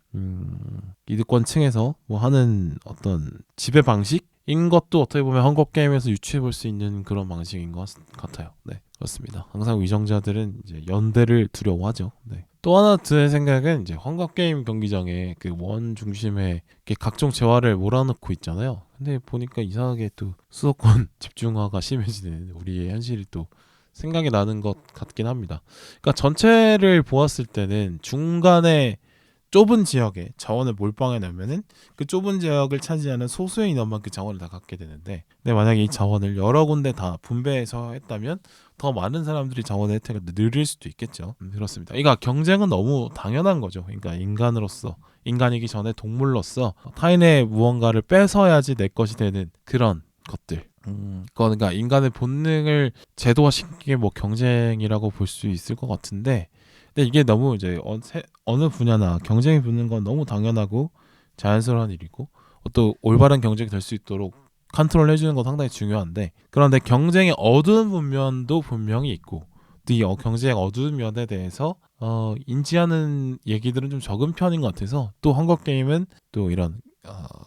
이득권층에서 뭐 하는 어떤 지배 방식인 것도 어떻게 보면 헝거 게임에서 유추해 볼 수 있는 그런 방식인 것 같아요. 네, 그렇습니다. 항상 위정자들은 이제 연대를 두려워하죠. 네. 또 하나 드는 생각은 이제 헝거 게임 경기장에 그 원 중심에 이렇게 각종 재화를 몰아넣고 있잖아요. 근데 보니까 이상하게 또 수도권 집중화가 심해지는 우리의 현실이 또 생각이 나는 것 같긴 합니다. 그러니까 전체를 보았을 때는 중간에 좁은 지역에 자원을 몰빵해 놓으면은 그 좁은 지역을 차지하는 소수의 인원만 그 자원을 다 갖게 되는데, 근데 만약에 이 자원을 여러 군데 다 분배해서 했다면 더 많은 사람들이 자원의 혜택을 누릴 수도 있겠죠. 그렇습니다. 그러니까 경쟁은 너무 당연한 거죠. 그러니까 인간이기 전에 동물로서 타인의 무언가를 뺏어야지 내 것이 되는 그런 것들. 그러니까 인간의 본능을 제도화시키는 게 뭐 경쟁이라고 볼 수 있을 것 같은데, 근데 이게 너무 이제 어느 분야나 경쟁이 붙는 건 너무 당연하고 자연스러운 일이고 또 올바른 경쟁이 될 수 있도록 컨트롤 해주는 건 상당히 중요한데, 그런데 경쟁의 어두운 면도 분명히 있고 또 이 경쟁의 어두운 면에 대해서 인지하는 얘기들은 좀 적은 편인 것 같아서 또 헝거게임은 또 이런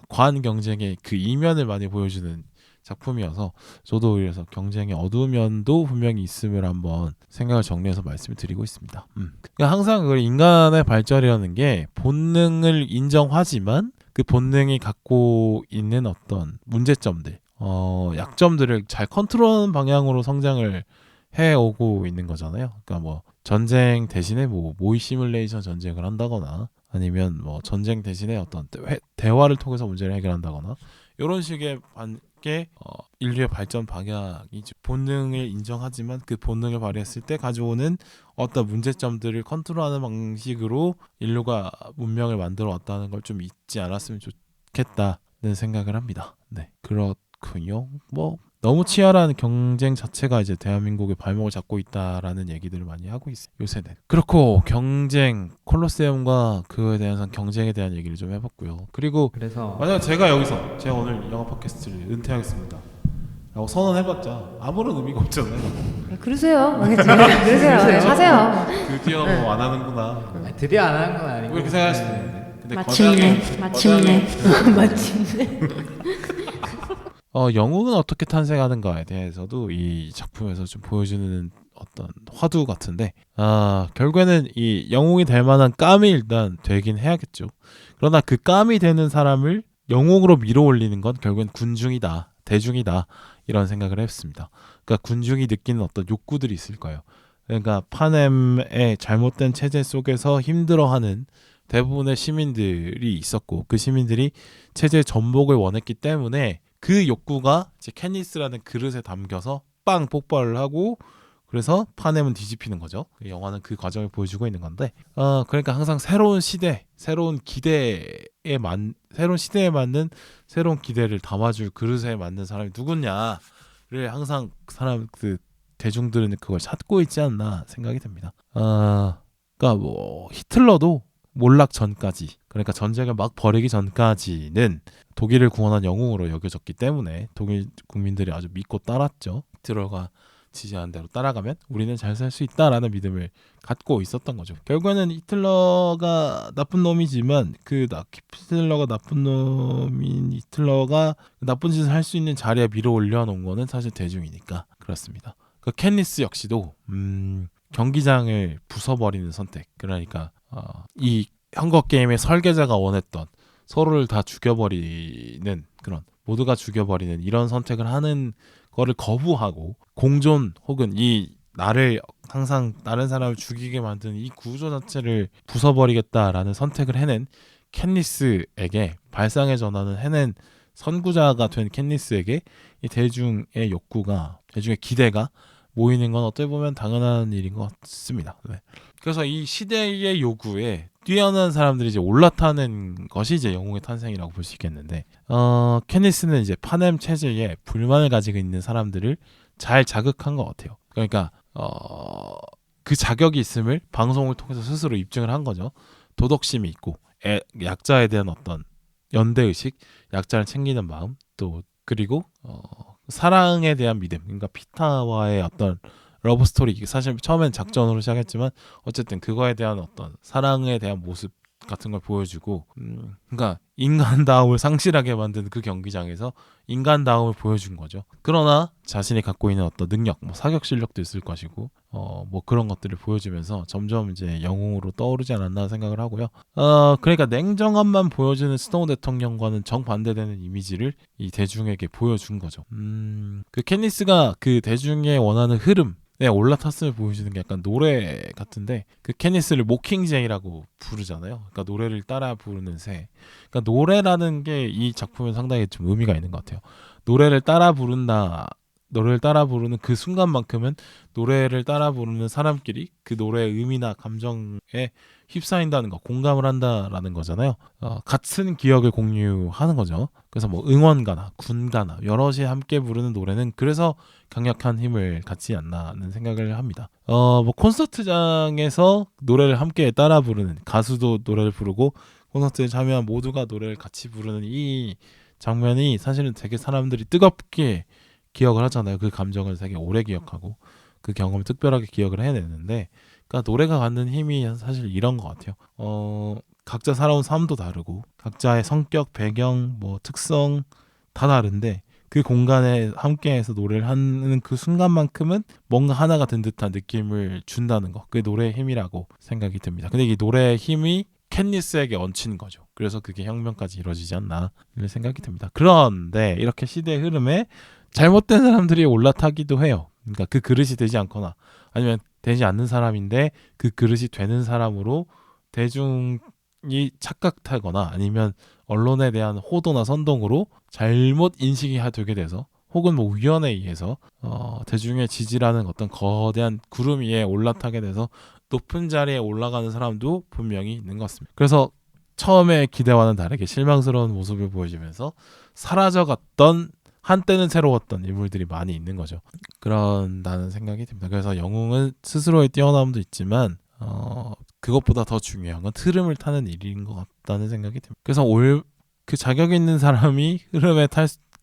과한 경쟁의 그 이면을 많이 보여주는 작품이어서 저도 그래서 경쟁의 어두운 면도 분명히 있음을 한번 생각을 정리해서 말씀을 드리고 있습니다. 그러니까 항상 그 인간의 발전이라는 게 본능을 인정하지만 그 본능이 갖고 있는 어떤 문제점들, 약점들을 잘 컨트롤하는 방향으로 성장을 해오고 있는 거잖아요. 그러니까 뭐 전쟁 대신에 뭐 모의 시뮬레이션 전쟁을 한다거나 아니면 뭐 전쟁 대신에 어떤 대화를 통해서 문제를 해결한다거나 이런 식의 게 인류의 발전 방향이죠. 본능을 인정하지만 그 본능을 발휘했을 때 가져오는 어떤 문제점들을 컨트롤하는 방식으로 인류가 문명을 만들어 왔다는 걸 좀 잊지 않았으면 좋겠다는 생각을 합니다. 네, 그렇군요. 뭐 너무 치열한 경쟁 자체가 이제 대한민국의 발목을 잡고 있다라는 얘기들을 많이 하고 있어요, 요새는. 그렇고 경쟁, 콜로세움과 그에 대한 경쟁에 대한 얘기를 좀 해봤고요. 그리고 만약 제가 오늘 영화 팟캐스트를 은퇴하겠습니다 라고 선언해봤자 아무런 의미가 없잖아요. 그러세요. 그러세요. 하세요. 드디어 뭐 안 하는구나, 드디어 안 하는 건 아니고 이렇게 생각할 수 있는데, 근데 마침내. 영웅은 어떻게 탄생하는가에 대해서도 이 작품에서 좀 보여주는 어떤 화두 같은데, 결국에는 이 영웅이 될 만한 깜이 일단 되긴 해야겠죠. 그러나 그 깜이 되는 사람을 영웅으로 밀어올리는 건 결국엔 군중이다, 대중이다, 이런 생각을 했습니다. 그러니까 군중이 느끼는 어떤 욕구들이 있을 거예요. 그러니까 파넴의 잘못된 체제 속에서 힘들어하는 대부분의 시민들이 있었고, 그 시민들이 체제의 전복을 원했기 때문에 그 욕구가 이제 캐니스라는 그릇에 담겨서 빵 폭발을 하고, 그래서 파넴은 뒤집히는 거죠. 영화는 그 과정을 보여주고 있는 건데, 그러니까 항상 새로운 시대, 새로운 시대에 맞는 새로운 기대를 담아줄 그릇에 맞는 사람이 누구냐를 항상 대중들은 그걸 찾고 있지 않나 생각이 듭니다. 그러니까 뭐 히틀러도 몰락 전까지, 그러니까 전쟁을 막 벌이기 전까지는 독일을 구원한 영웅으로 여겨졌기 때문에 독일 국민들이 아주 믿고 따랐죠. 히틀러가 지시하는 대로 따라가면 우리는 잘 살 수 있다라는 믿음을 갖고 있었던 거죠. 결국에는 히틀러가 나쁜 놈이지만 히틀러가 나쁜 놈인 히틀러가 나쁜 짓을 할 수 있는 자리에 밀어 올려놓은 거는 사실 대중이니까 그렇습니다. 그 캣니스 역시도 경기장을 부숴버리는 선택. 그러니까 이 헝거 게임의 설계자가 원했던 서로를 다 죽여버리는 그런 모두가 죽여버리는 이런 선택을 하는 거를 거부하고 공존 혹은 이 나를 항상 다른 사람을 죽이게 만드는 이 구조 자체를 부숴버리겠다라는 선택을 해낸 캣니스에게 발상의 전환을 해낸 선구자가 된 캣니스에게 이 대중의 욕구가 대중의 기대가 모이는 건 어떻게 보면 당연한 일인 것 같습니다. 네. 그래서 이 시대의 요구에 뛰어난 사람들이 이제 올라타는 것이 이제 영웅의 탄생이라고 볼 수 있겠는데, 케니스는 이제 파넴 체제에 불만을 가지고 있는 사람들을 잘 자극한 것 같아요. 그러니까 그 자격이 있음을 방송을 통해서 스스로 입증을 한 거죠. 도덕심이 있고 약자에 대한 어떤 연대의식, 약자를 챙기는 마음, 또 그리고 사랑에 대한 믿음. 그러니까 피타와의 어떤 러브 스토리, 사실 처음엔 작전으로 시작했지만 어쨌든 그거에 대한 어떤 사랑에 대한 모습 같은 걸 보여주고, 그러니까 인간다움을 상실하게 만든 그 경기장에서 인간다움을 보여준 거죠. 그러나 자신이 갖고 있는 어떤 능력, 뭐 사격 실력도 있을 것이고, 뭐 그런 것들을 보여주면서 점점 이제 영웅으로 떠오르지 않았나 생각을 하고요. 그러니까 냉정함만 보여주는 스노우 대통령과는 정반대되는 이미지를 이 대중에게 보여준 거죠. 그 캣니스가 그 대중의 원하는 흐름, 올라탔음을 보여주는 게 약간 노래 같은데, 그 케니스를 모킹제이라고 부르잖아요. 그러니까 노래를 따라 부르는 새. 그러니까 노래라는 게 이 작품에 상당히 좀 의미가 있는 것 같아요. 노래를 따라 부르는 그 순간만큼은 노래를 따라 부르는 사람끼리 그 노래의 의미나 감정에 휩싸인다는 거, 공감을 한다라는 거잖아요. 같은 기억을 공유하는 거죠. 그래서 뭐 응원가나 군가나 여럿이 함께 부르는 노래는 그래서 강력한 힘을 갖지 않나 하는 생각을 합니다. 뭐 콘서트장에서 노래를 함께 따라 부르는, 가수도 노래를 부르고 콘서트에 참여한 모두가 노래를 같이 부르는 이 장면이 사실은 되게 사람들이 뜨겁게 기억을 하잖아요. 그 감정을 되게 오래 기억하고 그 경험을 특별하게 기억을 해내는데, 그러니까 노래가 갖는 힘이 사실 이런 것 같아요. 각자 살아온 삶도 다르고 각자의 성격, 배경, 뭐 특성 다 다른데 그 공간에 함께해서 노래를 하는 그 순간만큼은 뭔가 하나가 된 듯한 느낌을 준다는 거, 그게 노래의 힘이라고 생각이 듭니다. 근데 이 노래의 힘이 캣니스에게 얹힌 거죠. 그래서 그게 혁명까지 이루어지지 않나 이런 생각이 듭니다. 그런데 이렇게 시대의 흐름에 잘못된 사람들이 올라타기도 해요. 그러니까 그 그릇이 되지 않거나 아니면 되지 않는 사람인데 그 그릇이 되는 사람으로 대중이 착각하거나 아니면 언론에 대한 호도나 선동으로 잘못 인식이 되게 돼서, 혹은 뭐 우연에 의해서 대중의 지지라는 어떤 거대한 구름 위에 올라타게 돼서 높은 자리에 올라가는 사람도 분명히 있는 것 같습니다. 그래서 처음에 기대와는 다르게 실망스러운 모습을 보여주면서 사라져갔던, 한때는 새로웠던 인물들이 많이 있는 거죠. 그런다는 생각이 듭니다. 그래서 영웅은 스스로의 뛰어남도 있지만 그것보다 더 중요한 건 흐름을 타는 일인 것 같다는 생각이 듭니다. 그래서 그 자격 있는 사람이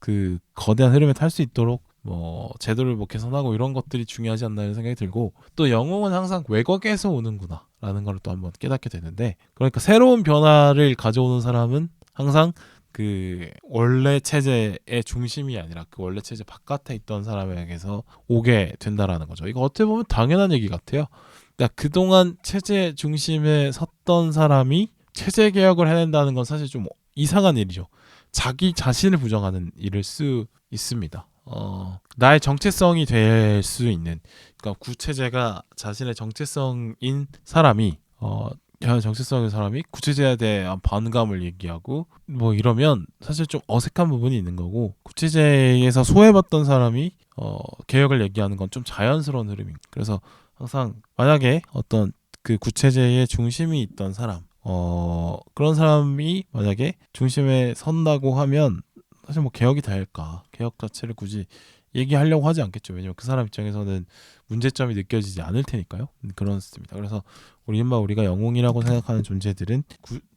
그 거대한 흐름에 탈 수 있도록 뭐 제도를 뭐 개선하고 이런 것들이 중요하지 않나는 생각이 들고, 또 영웅은 항상 외곽에서 오는구나 라는 걸 또 한번 깨닫게 되는데, 그러니까 새로운 변화를 가져오는 사람은 항상 그 원래 체제의 중심이 아니라 그 원래 체제 바깥에 있던 사람에게서 오게 된다라는 거죠. 이거 어떻게 보면 당연한 얘기 같아요. 그러니까 그동안 체제 중심에 섰던 사람이 체제 개혁을 해낸다는 건 사실 좀 이상한 일이죠. 자기 자신을 부정하는 일일 수 있습니다. 나의 정체성이 될 수 있는, 그러니까 구체제가 자신의 정체성인 사람이 정체성의 사람이 구체제에 대한 반감을 얘기하고 뭐 이러면 사실 좀 어색한 부분이 있는 거고, 구체제에서 소외받던 사람이 개혁을 얘기하는 건 좀 자연스러운 흐름입니다. 그래서 항상 만약에 어떤 그 구체제의 중심이 있던 사람, 그런 사람이 만약에 중심에 선다고 하면 사실 뭐 개혁이 될까, 개혁 자체를 굳이 얘기하려고 하지 않겠죠. 왜냐면 그 사람 입장에서는 문제점이 느껴지지 않을 테니까요. 그렇습니다. 그래서 우리가 영웅이라고 생각하는 존재들은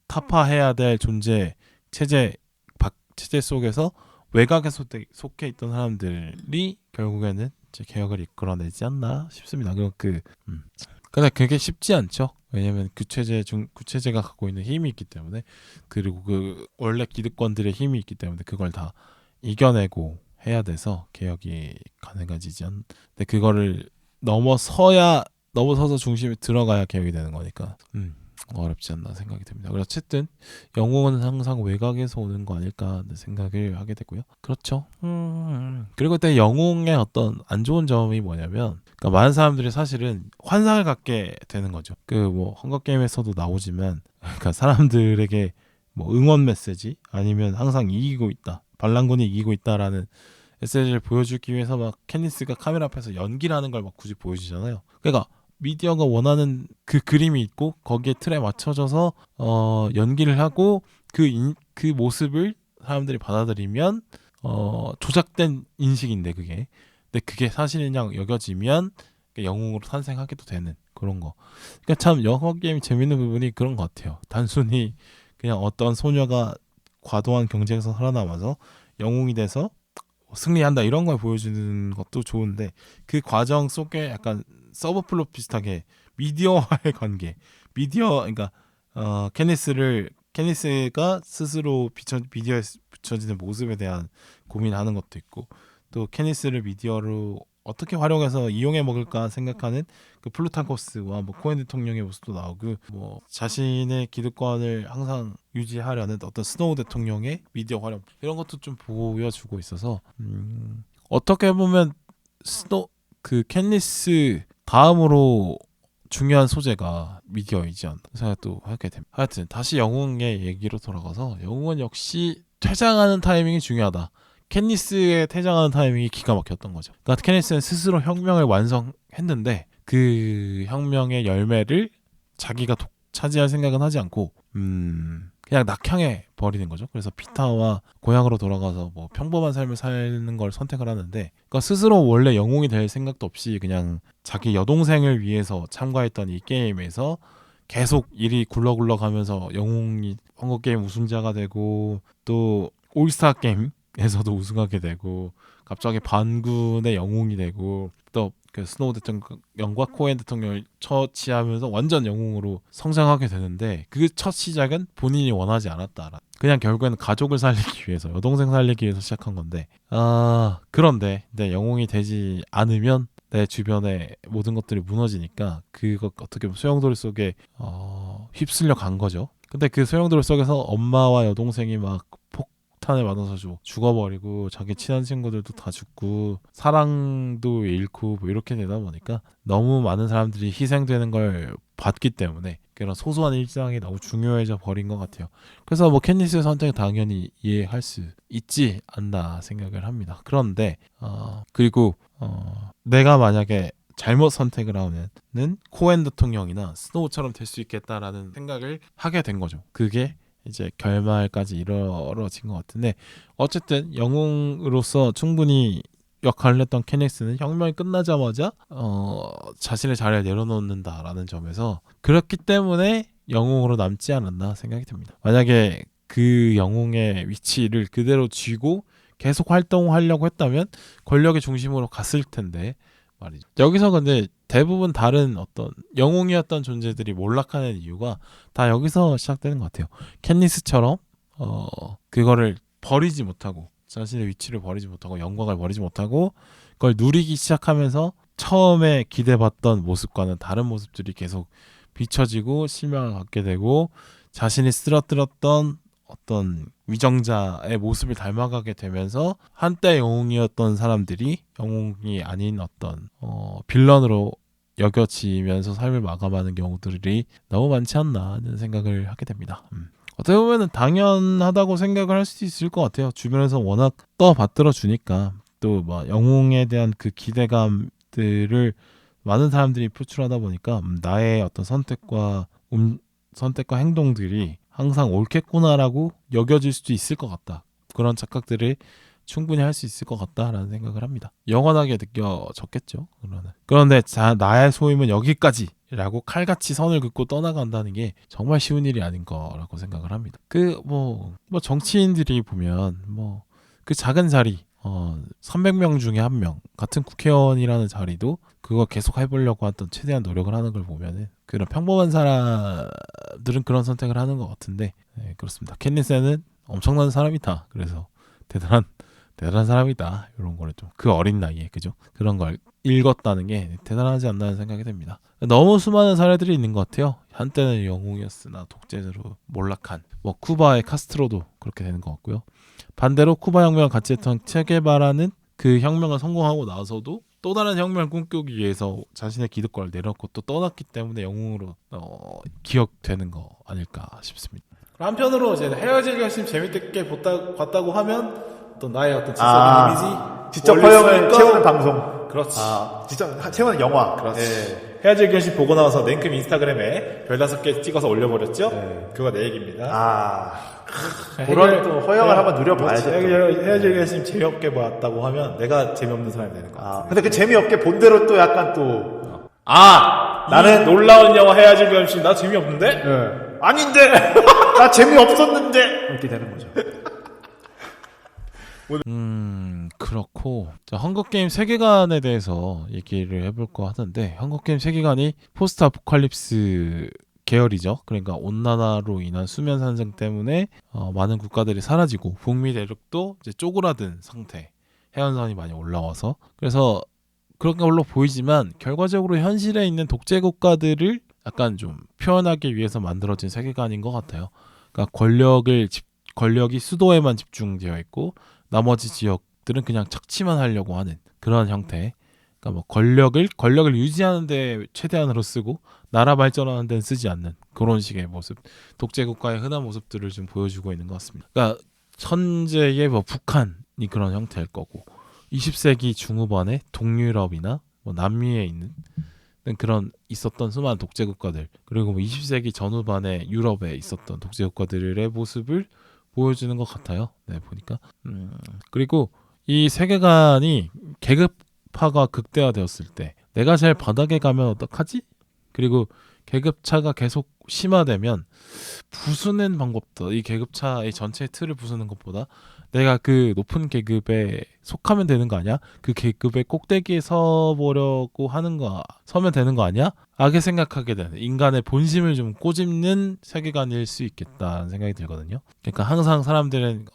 타파해야 될 존재, 체제 속에서 외곽에 속해 있던 사람들이 결국에는 이제 개혁을 이끌어내지 않나 싶습니다. 근데 그게 쉽지 않죠. 왜냐하면 구체제가 갖고 있는 힘이 있기 때문에, 그리고 그 원래 기득권들의 힘이 있기 때문에 그걸 다 이겨내고 해야 돼서 개혁이 가능해지지 근데 그거를 넘어서서 중심에 들어가야 개혁이 되는 거니까 어렵지 않나 생각이 듭니다. 그래서 어쨌든 영웅은 항상 외곽에서 오는 거 아닐까 하는 생각을 하게 되고요. 그렇죠. 그리고 그때 영웅의 어떤 안 좋은 점이 뭐냐면, 그러니까 많은 사람들이 사실은 환상을 갖게 되는 거죠. 그 뭐 헝거 게임에서도 나오지만, 그러니까 사람들에게 뭐 응원 메시지 아니면 항상 이기고 있다, 반란군이 이기고 있다라는 메시지를 보여주기 위해서 막 캐니스가 카메라 앞에서 연기를 하는 걸 막 굳이 보여주잖아요. 그러니까 미디어가 원하는 그 그림이 있고 거기에 틀에 맞춰져서 연기를 하고 그 모습을 사람들이 받아들이면 조작된 인식인데 근데 그게 사실이냐 여겨지면 영웅으로 탄생하게도 되는 그런 거. 그러니까 참 영화 게임 재밌는 부분이 그런 것 같아요. 단순히 그냥 어떤 소녀가 과도한 경쟁에서 살아남아서 영웅이 돼서 승리한다 이런 걸 보여주는 것도 좋은데, 그 과정 속에 약간 서브플롯 비슷하게 미디어와의 관계, 그러니까 케니스가 스스로 미디어에 비춰지는 모습에 대한 고민하는 것도 있고, 또 케니스를 미디어로 어떻게 활용해서 이용해 먹을까 생각하는 그 플루타코스와 뭐 코엔 대통령의 모습도 나오고, 뭐 자신의 기득권을 항상 유지하려는 어떤 스노우 대통령의 미디어 활용, 이런 것도 좀 보여주고 있어서 어떻게 보면 그 캔니스 다음으로 중요한 소재가 미디어이지 않나 생각도 하게 됩니다. 하여튼 다시 영웅의 얘기로 돌아가서, 영웅은 역시 퇴장하는 타이밍이 중요하다. 캔니스의 퇴장하는 타이밍이 기가 막혔던 거죠. 그러니까 캔니스는 스스로 혁명을 완성했는데 그 혁명의 열매를 자기가 차지할 생각은 하지 않고 그냥 낙향해 버리는 거죠. 그래서 피터와 고향으로 돌아가서 뭐 평범한 삶을 사는 걸 선택을 하는데, 그러니까 스스로 원래 영웅이 될 생각도 없이 그냥 자기 여동생을 위해서 참가했던 이 게임에서 계속 일이 굴러가면서 영웅이 헝거 게임 우승자가 되고, 또 올스타 게임에서도 우승하게 되고, 갑자기 반군의 영웅이 되고, 또 그 스노우 대통령과 코엔 대통령을 처치하면서 완전 영웅으로 성장하게 되는데, 그 첫 시작은 본인이 원하지 않았다. 그냥 결국에는 가족을 살리기 위해서, 여동생 살리기 위해서 시작한 건데, 그런데 내 영웅이 되지 않으면 내 주변의 모든 것들이 무너지니까 그거 어떻게 보면 소용돌이 속에 휩쓸려 간 거죠. 근데 그 소용돌이 속에서 엄마와 여동생이 막 폭탄에 맞아서 죽어버리고, 자기 친한 친구들도 다 죽고, 사랑도 잃고, 뭐 이렇게 되다 보니까 너무 많은 사람들이 희생되는 걸 봤기 때문에 그런 소소한 일상이 너무 중요해져 버린 것 같아요. 그래서 뭐 캔니스의 선택은 당연히 이해할 수 있지 않나 생각을 합니다. 그런데 그리고 내가 만약에 잘못 선택을 하면은 코엔 대통령이나 스노우처럼 될 수 있겠다라는 생각을 하게 된 거죠. 그게 이제 결말까지 이루어진 것 같은데, 어쨌든 영웅으로서 충분히 역할을 했던 케니스는 혁명이 끝나자마자 자신의 자리를 내려놓는다라는 점에서, 그렇기 때문에 영웅으로 남지 않았나 생각이 듭니다. 만약에 그 영웅의 위치를 그대로 쥐고 계속 활동하려고 했다면 권력의 중심으로 갔을 텐데 말이죠. 여기서 근데 대부분 다른 어떤 영웅이었던 존재들이 몰락하는 이유가 다 여기서 시작되는 것 같아요. 캔니스처럼 그거를 버리지 못하고, 자신의 위치를 버리지 못하고, 영광을 버리지 못하고 그걸 누리기 시작하면서 처음에 기대봤던 모습과는 다른 모습들이 계속 비춰지고 실망을 갖게 되고, 자신이 쓰러뜨렸던 어떤 위정자의 모습을 닮아가게 되면서 한때 영웅이었던 사람들이 영웅이 아닌 어떤 빌런으로 여겨지면서 삶을 마감하는 경우들이 너무 많지 않나 하는 생각을 하게 됩니다. 어떻게 보면 당연하다고 생각을 할 수도 있을 것 같아요. 주변에서 워낙 떠받들어 주니까, 또 뭐 영웅에 대한 그 기대감들을 많은 사람들이 표출하다 보니까 나의 어떤 선택과 행동들이 항상 옳겠구나라고 여겨질 수도 있을 것 같다. 그런 착각들을 충분히 할 수 있을 것 같다라는 생각을 합니다. 영원하게 느껴졌겠죠. 그런데 나의 소임은 여기까지라고 칼같이 선을 긋고 떠나간다는 게 정말 쉬운 일이 아닌 거라고 생각을 합니다. 뭐 정치인들이 보면 그 작은 자리 300명 중에 1명 같은 국회의원이라는 자리도 그거 계속 해보려고 했던 최대한 노력을 하는 걸 보면은 그런 평범한 사람들은 그런 선택을 하는 것 같은데 네, 그렇습니다. 켄니스는 엄청난 사람이다. 그래서 대단한 사람이다. 이런 거를 좀 그 어린 나이에 그죠? 그런 걸 읽었다는 게 대단하지 않나는 생각이 듭니다. 너무 수많은 사례들이 있는 것 같아요. 한때는 영웅이었으나 독재자로 몰락한 뭐 쿠바의 카스트로도 그렇게 되는 것 같고요. 반대로 쿠바 혁명을 같이 했던 체게바라는 그 혁명을 성공하고 나서도 또 다른 혁명을 꿈꾸기 위해서 자신의 기득권을 내려놓고 또 떠났기 때문에 영웅으로 기억되는 거 아닐까 싶습니다. 한편으로 이제 헤어질 결심 재밌게 봤다고 하면 또 나의 어떤 지적인 이미지 직접 올릴 허영을 수 있던- 채우는 방송. 그렇지. 직접 채우는 영화. 그렇지. 네. 헤어질 결심 보고 나와서 냉큼 인스타그램에 별 5개 찍어서 올려버렸죠. 네. 그거 내 얘기입니다. 그런 또 허영을 한번 누려봐야죠. 또. 헤어질 결심 재미없게 봤다고 하면 내가 재미없는 사람이 되는 거야. 근데 그 재미없게 본 대로 또 약간 또 나는 놀라운 영화 헤어질 결심 나 재미없는데? 아닌데 나 재미없었는데 이렇게 되는 거죠. 그렇고 자, 헝거게임 세계관에 대해서 얘기를 해볼까 하는데 헝거게임 세계관이 포스트 아포칼립스 계열이죠. 그러니까 온난화로 인한 수면 상승 때문에 많은 국가들이 사라지고 북미 대륙도 이제 쪼그라든 상태, 해안선이 많이 올라와서 그래서 그런 걸로 보이지만 결과적으로 현실에 있는 독재 국가들을 약간 좀 표현하기 위해서 만들어진 세계관인 것 같아요. 그러니까 권력이 수도에만 집중되어 있고 나머지 지역들은 그냥 착취만 하려고 하는 그런 형태. 그러니까 뭐 권력을 유지하는데 최대한으로 쓰고 나라 발전하는 데는 쓰지 않는 그런 식의 모습, 독재 국가의 흔한 모습들을 좀 보여주고 있는 것 같습니다. 그러니까 현재의 뭐 북한이 그런 형태일 거고, 20세기 중후반에 동유럽이나 뭐 남미에 있는 그런 있었던 수많은 독재 국가들, 그리고 뭐 20세기 전후반에 유럽에 있었던 독재 국가들의 모습을 보여주는 것 같아요. 네, 보니까. 그리고 이 세계관이 계급화가 극대화되었을 때 내가 제일 바닥에 가면 어떡하지? 그리고 계급차가 계속 심화되면 부수는 방법도 이 계급차의 전체 틀을 부수는 것보다 내가 그 높은 계급에 속하면 되는 거 아니야? 그 계급의 꼭대기에 서면 되는 거 아니야? 하게 생각하게 되는 인간의 본심을 좀 꼬집는 세계관일 수 있겠다는 생각이 들거든요. 그러니까 항상 사람들은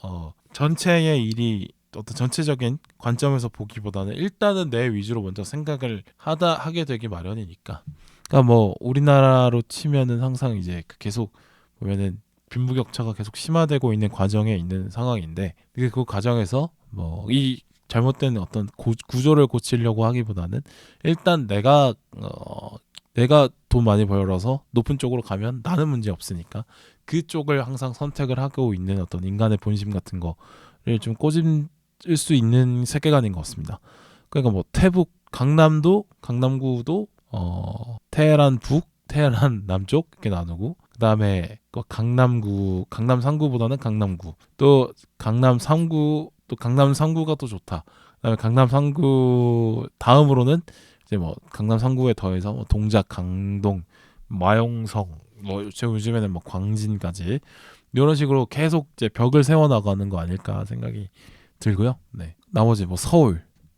전체의 일이 어떤 전체적인 관점에서 보기보다는 일단은 내 위주로 먼저 생각을 하게 되기 마련이니까. 그러니까 뭐 우리나라로 치면은 항상 이제 계속 보면은 빈부격차가 계속 심화되고 있는 과정에 있는 상황인데 그 과정에서 뭐 이 잘못된 어떤 구조를 고치려고 하기보다는 일단 내가 돈 많이 벌어서 높은 쪽으로 가면 나는 문제 없으니까 그쪽을 항상 선택을 하고 있는 어떤 인간의 본심 같은 거를 좀 꼬집을 수 있는 세계관인 것 같습니다. 그러니까 뭐 강남구도 테헤란 북, 테헤란 남쪽 이렇게 나누고 그다음에 강남 3구보다는 강남구, 또 강남 3구, 또 강남 3구가 또 좋다. 그다음에 강남 3구 다음으로는 이제 뭐 강남 3구에 더해서 뭐 동작, 강동, 마용성, 뭐 요즘에는 뭐 광진까지 이런 식으로 계속 이제 벽을 세워 나가는 거 아닐까 생각이 들고요. 네. 나머지 뭐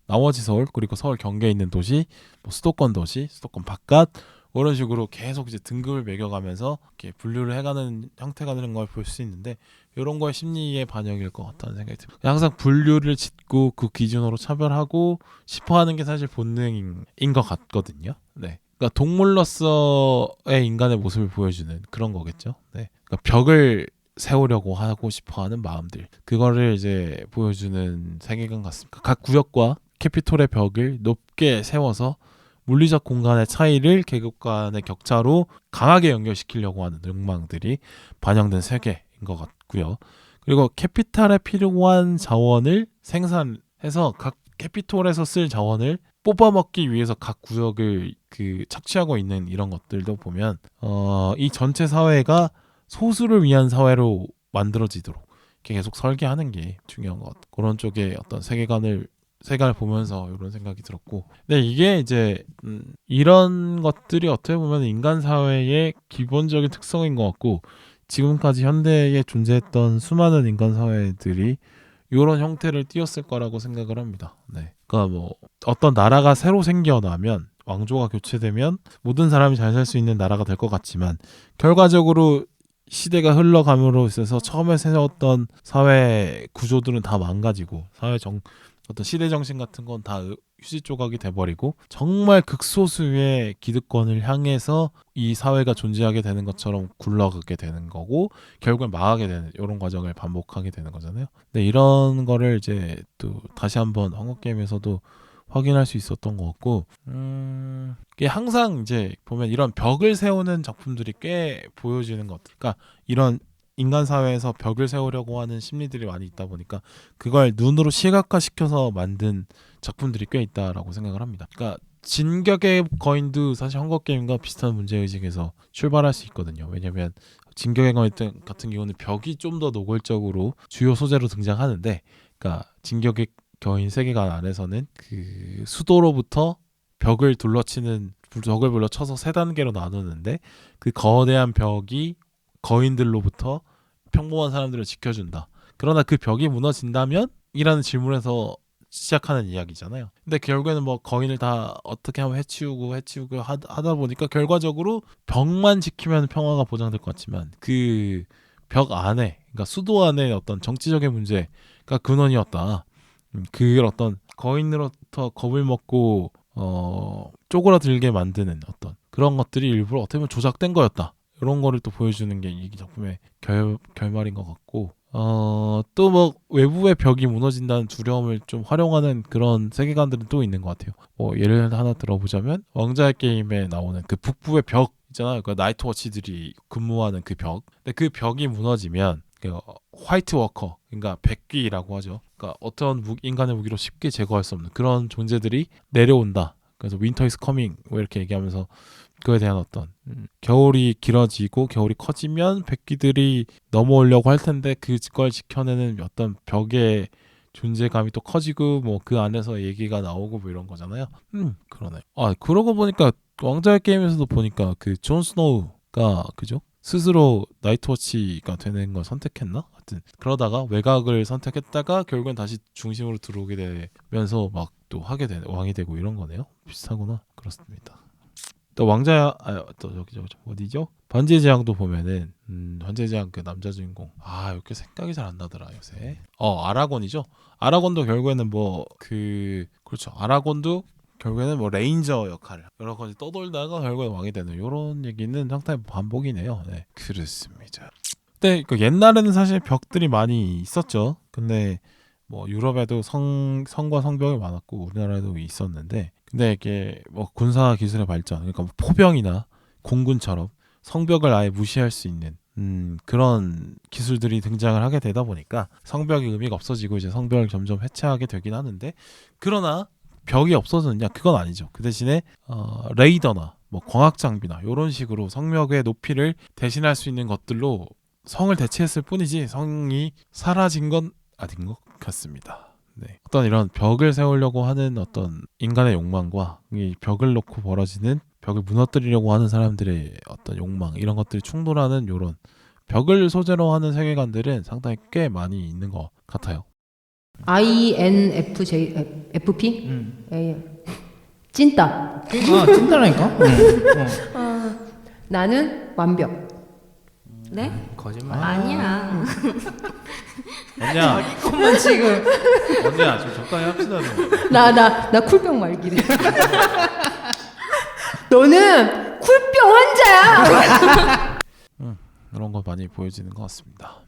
나머지 서울 그리고 서울 경계에 있는 도시, 뭐 수도권 도시, 수도권 바깥 이런 식으로 계속 이제 등급을 매겨가면서 이렇게 분류를 해가는 형태가 되는 걸 볼 수 있는데 이런 거의 심리의 반영일 것 같다는 생각이 듭니다. 항상 분류를 짓고 그 기준으로 차별하고 싶어하는 게 사실 본능인 것 같거든요. 네, 그러니까 동물로서의 인간의 모습을 보여주는 그런 거겠죠. 네, 그러니까 벽을 세우려고 하고 싶어하는 마음들, 그거를 이제 보여주는 세계관 같습니다. 각 구역과 캐피톨의 벽을 높게 세워서 물리적 공간의 차이를 계급 간의 격차로 강하게 연결시키려고 하는 욕망들이 반영된 세계인 것 같고요. 그리고 캐피탈에 필요한 자원을 생산해서 각 캐피톨에서 쓸 자원을 뽑아먹기 위해서 각 구역을 착취하고 있는 이런 것들도 보면 이 전체 사회가 소수를 위한 사회로 만들어지도록 계속 설계하는 게 중요한 것 같아요. 그런 쪽의 어떤 세계관을 보면서 이런 생각이 들었고, 근데 이게 이제 이런 것들이 어떻게 보면 인간 사회의 기본적인 특성인 것 같고, 지금까지 현대에 존재했던 수많은 인간 사회들이 이런 형태를 띄었을 거라고 생각을 합니다. 네. 그러니까 뭐 어떤 나라가 새로 생겨나면 왕조가 교체되면 모든 사람이 잘 살 수 있는 나라가 될 것 같지만 결과적으로 시대가 흘러감으로 있어서 처음에 세웠던 사회 구조들은 다 망가지고 어떤 시대 정신 같은 건 다 휴지 조각이 돼버리고 정말 극소수의 기득권을 향해서 이 사회가 존재하게 되는 것처럼 굴러가게 되는 거고 결국엔 망하게 되는 이런 과정을 반복하게 되는 거잖아요. 근데 이런 거를 이제 또 다시 한번 헝거게임에서도 확인할 수 있었던 것 같고 이게 항상 이제 보면 이런 벽을 세우는 작품들이 꽤 보여지는 것 같아요. 그러니까 이런 인간 사회에서 벽을 세우려고 하는 심리들이 많이 있다 보니까 그걸 눈으로 시각화시켜서 만든 작품들이 꽤 있다라고 생각을 합니다. 그러니까 진격의 거인도 사실 헝거게임과 비슷한 문제의식에서 출발할 수 있거든요. 왜냐하면 진격의 거인 같은 경우는 벽이 좀 더 노골적으로 주요 소재로 등장하는데 그러니까 진격의 거인 세계관 안에서는 그 수도로부터 벽을 둘러쳐서 세 단계로 나누는데 그 거대한 벽이 거인들로부터 평범한 사람들을 지켜준다. 그러나 그 벽이 무너진다면? 이라는 질문에서 시작하는 이야기잖아요. 근데 결국에는 뭐 거인을 다 어떻게 하면 해치우고 하다 보니까 결과적으로 벽만 지키면 평화가 보장될 것 같지만 그 벽 안에 그러니까 수도 안에 어떤 정치적인 문제가 근원이었다. 그걸 어떤 거인으로부터 겁을 먹고 쪼그라들게 만드는 어떤 그런 것들이 일부러 어떻게 보면 조작된 거였다. 이런 거를 또 보여주는 게 이 작품의 결말인 것 같고 또 뭐 외부의 벽이 무너진다는 두려움을 좀 활용하는 그런 세계관들은 또 있는 것 같아요. 뭐 예를 하나 들어보자면 왕자의 게임에 나오는 그 북부의 벽 있잖아요. 그 나이트워치들이 근무하는 그 벽. 근데 그 벽이 무너지면 그 화이트 워커, 그러니까 백귀라고 하죠. 그러니까 어떤 인간의 무기로 쉽게 제거할 수 없는 그런 존재들이 내려온다. 그래서 윈터 이즈 커밍 뭐 이렇게 얘기하면서 그거에 대한 어떤 겨울이 길어지고 겨울이 커지면 백귀들이 넘어오려고 할 텐데 그걸 지켜내는 어떤 벽의 존재감이 또 커지고 뭐 그 안에서 얘기가 나오고 뭐 이런 거잖아요. 그러네. 아 그러고 보니까 왕자의 게임에서도 보니까 그 존 스노우가 그죠? 스스로 나이트워치가 되는 걸 선택했나? 하여튼 그러다가 외곽을 선택했다가 결국엔 다시 중심으로 들어오게 되면서 막 또 하게 되는 왕이 되고 이런 거네요. 비슷하구나. 그렇습니다. 또 또 저기 어디죠? 반지의 제왕도 보면은 반지의 제왕 그 남자 주인공 이렇게 생각이 잘 안 나더라 요새. 아라곤이죠. 아라곤도 결국에는 그렇죠. 아라곤도 결국에는 뭐 레인저 역할을 여러 가지 떠돌다가 결국에 왕이 되는 이런 얘기는 상당히 반복이네요. 네, 그렇습니다. 근데 그 옛날에는 사실 벽들이 많이 있었죠. 근데 뭐 유럽에도 성과 성벽이 많았고 우리나라에도 있었는데 근데 이게 뭐 군사 기술의 발전, 그러니까 뭐 포병이나 공군처럼 성벽을 아예 무시할 수 있는 그런 기술들이 등장을 하게 되다 보니까 성벽의 의미가 없어지고 이제 성벽을 점점 해체하게 되긴 하는데 그러나 벽이 없어졌느냐? 그건 아니죠. 그 대신에 레이더나 뭐 광학 장비나 이런 식으로 성벽의 높이를 대신할 수 있는 것들로 성을 대체했을 뿐이지 성이 사라진 건 아닌 것 같습니다. 네. 어떤 이런 벽을 세우려고 하는 어떤 인간의 욕망과 이 벽을 놓고 벌어지는 벽을 무너뜨리려고 하는 사람들의 어떤 욕망 이런 것들이 충돌하는 이런 벽을 소재로 하는 세계관들은 상당히 꽤 많이 있는 것 같아요. INFJ 찐따. 찐따라니까? 나는 완벽. 네? 거짓말. 아니야. 언니야, 잠깐만 지금 언니야, 좀 적당히 합시다. 나 쿨병 말기래. 너는 쿨병 환자야. 그런 거 많이 보여지는 것 같습니다.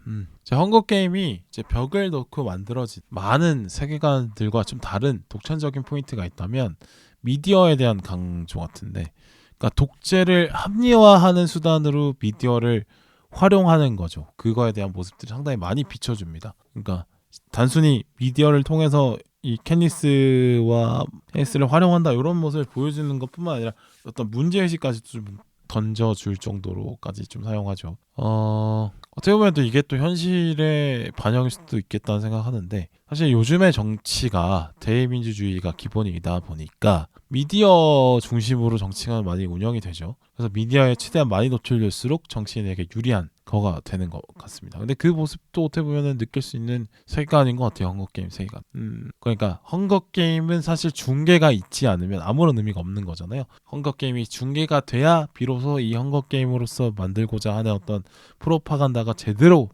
헝거 게임이 이제 벽을 놓고 만들어진 많은 세계관들과 좀 다른 독창적인 포인트가 있다면 미디어에 대한 강조 같은데, 그러니까 독재를 합리화하는 수단으로 미디어를 활용하는 거죠. 그거에 대한 모습들이 상당히 많이 비춰줍니다. 그러니까 단순히 미디어를 통해서 이 캐니스와 헤이스를 활용한다 이런 모습을 보여주는 것뿐만 아니라 어떤 문제의식까지 좀 던져줄 정도로까지 좀 사용하죠. 어떻게 보면 또 이게 또 현실의 반영일 수도 있겠다는 생각하는데 사실 요즘의 정치가 대의민주주의가 기본이다 보니까 미디어 중심으로 정치가 많이 운영이 되죠. 그래서 미디어에 최대한 많이 노출될수록 정치인에게 유리한 거가 되는 것 같습니다. 근데 그 모습도 어떻게 보면은 느낄 수 있는 세계관인 것 같아요. 헝거게임 세계관. 그러니까 헝거게임은 사실 중계가 있지 않으면 아무런 의미가 없는 거잖아요. 헝거게임이 중계가 돼야 비로소 이 헝거게임으로서 만들고자 하는 어떤 프로파간다가 제대로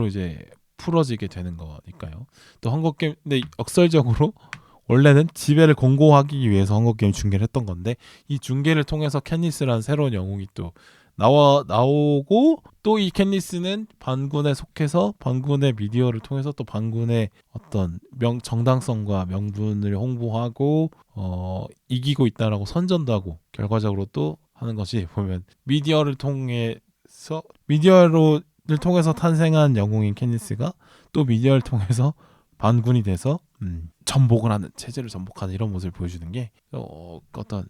이제 풀어지게 되는 거니까요. 또 헝거게임 근데 역설적으로 원래는 지배를 공고하기 위해서 헝거게임 중계를 했던 건데 이 중계를 통해서 캣니스라는 새로운 영웅이 또 나오고 또 이 캣니스는 반군에 속해서 반군의 미디어를 통해서 또 반군의 어떤 정당성과 명분을 홍보하고 이기고 있다라고 선전도 하고 결과적으로 또 하는 것이 보면 미디어를 통해서 탄생한 영웅인 캣니스가 또 미디어를 통해서 반군이 돼서 전복을 하는 체제를 전복하는 이런 모습을 보여주는 게 어떤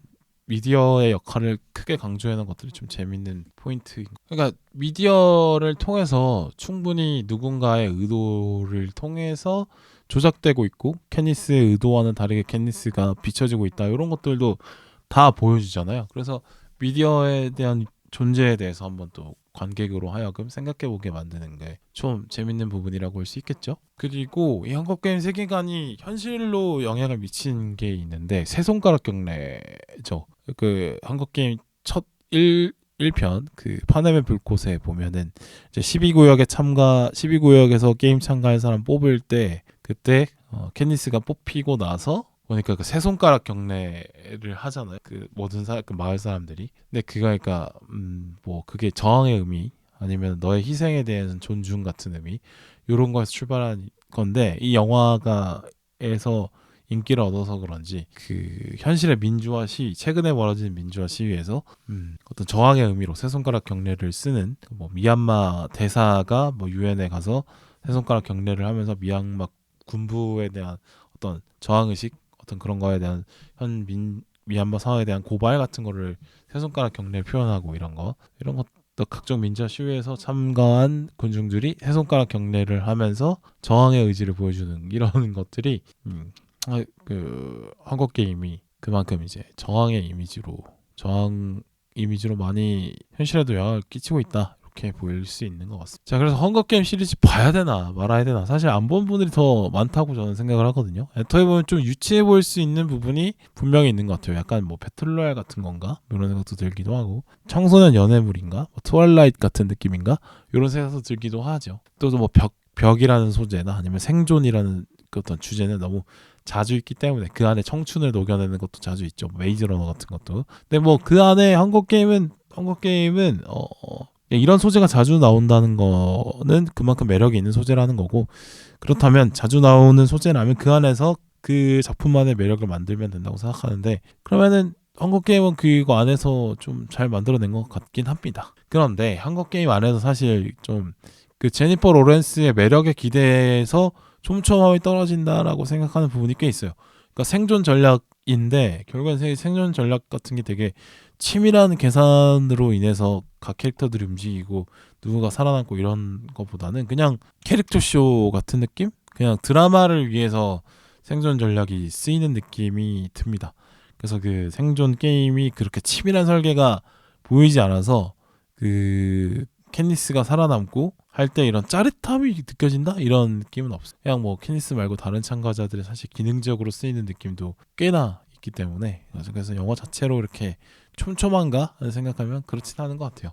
미디어의 역할을 크게 강조하는 것들이 좀 재밌는 포인트. 그러니까 미디어를 통해서 충분히 누군가의 의도를 통해서 조작되고 있고 캣니스의 의도와는 다르게 캣니스가 비춰지고 있다 이런 것들도 다 보여주잖아요. 그래서 미디어에 대한 존재에 대해서 한번 또 관객으로 하여금 생각해보게 만드는 게 좀 재밌는 부분이라고 할 수 있겠죠. 그리고 이 헝거게임 세계관이 현실로 영향을 미친 게 있는데 세 손가락 경례죠. 그 헝거게임 첫 1편 그 파네의 불꽃에 보면은 이제 12구역에서 게임 참가한 사람 뽑을 때 그때 캣니스가 뽑히고 나서 보니까 그 세 손가락 경례를 하잖아요. 그 모든 그 마을 사람들이. 근데 그러니까 뭐 그게 저항의 의미 아니면 너의 희생에 대한 존중 같은 의미 이런 거에서 출발한 건데 이 영화가에서 인기를 얻어서 그런지 그 현실의 민주화 시위 최근에 벌어진 민주화 시위에서 어떤 저항의 의미로 세 손가락 경례를 쓰는 뭐 미얀마 대사가 뭐 유엔에 가서 세 손가락 경례를 하면서 미얀마 군부에 대한 어떤 저항 의식 어떤 그런 거에 대한 미얀마 상황에 대한 고발 같은 거를 세 손가락 경례 표현하고 이런 것도 각종 민주화 시위에서 참가한 군중들이 세 손가락 경례를 하면서 저항의 의지를 보여주는 이런 것들이 그 헝거게임이 그만큼 이제 저항 이미지로 많이 현실에도 영향을 끼치고 있다. 이렇게 보일 수 있는 것 같습니다. 자, 그래서 헝거게임 시리즈 봐야 되나 말아야 되나 사실 안 본 분들이 더 많다고 저는 생각을 하거든요. 어떻게 보면 좀 유치해 보일 수 있는 부분이 분명히 있는 것 같아요. 약간 뭐 배틀로얄 같은 건가? 이런 생각도 들기도 하고 청소년 연애물인가? 뭐 트와일라이트 같은 느낌인가? 이런 생각도 들기도 하죠. 또 뭐 벽이라는 소재나 아니면 생존이라는 그 어떤 주제는 너무 자주 있기 때문에 그 안에 청춘을 녹여내는 것도 자주 있죠. 메이즈 러너 같은 것도. 근데 뭐 그 안에 헝거게임은 이런 소재가 자주 나온다는 거는 그만큼 매력이 있는 소재라는 거고 그렇다면 자주 나오는 소재라면 그 안에서 그 작품만의 매력을 만들면 된다고 생각하는데 그러면은 헝거게임은 그거 안에서 좀 잘 만들어낸 것 같긴 합니다. 그런데 헝거게임 안에서 사실 좀 그 제니퍼 로렌스의 매력에 기대해서 촘촘함이 떨어진다라고 생각하는 부분이 꽤 있어요. 그러니까 생존 전략인데 결국엔 생존 전략 같은 게 되게 치밀한 계산으로 인해서 각 캐릭터들이 움직이고 누구가 살아남고 이런 것보다는 그냥 캐릭터 쇼 같은 느낌? 그냥 드라마를 위해서 생존 전략이 쓰이는 느낌이 듭니다. 그래서 그 생존 게임이 그렇게 치밀한 설계가 보이지 않아서 그 캣니스가 살아남고 할 때 이런 짜릿함이 느껴진다? 이런 느낌은 없어요. 그냥 뭐 캣니스 말고 다른 참가자들이 사실 기능적으로 쓰이는 느낌도 꽤나 있기 때문에 그래서 영화 자체로 이렇게 촘촘한가? 하는 생각하면 그렇진 않은 것 같아요.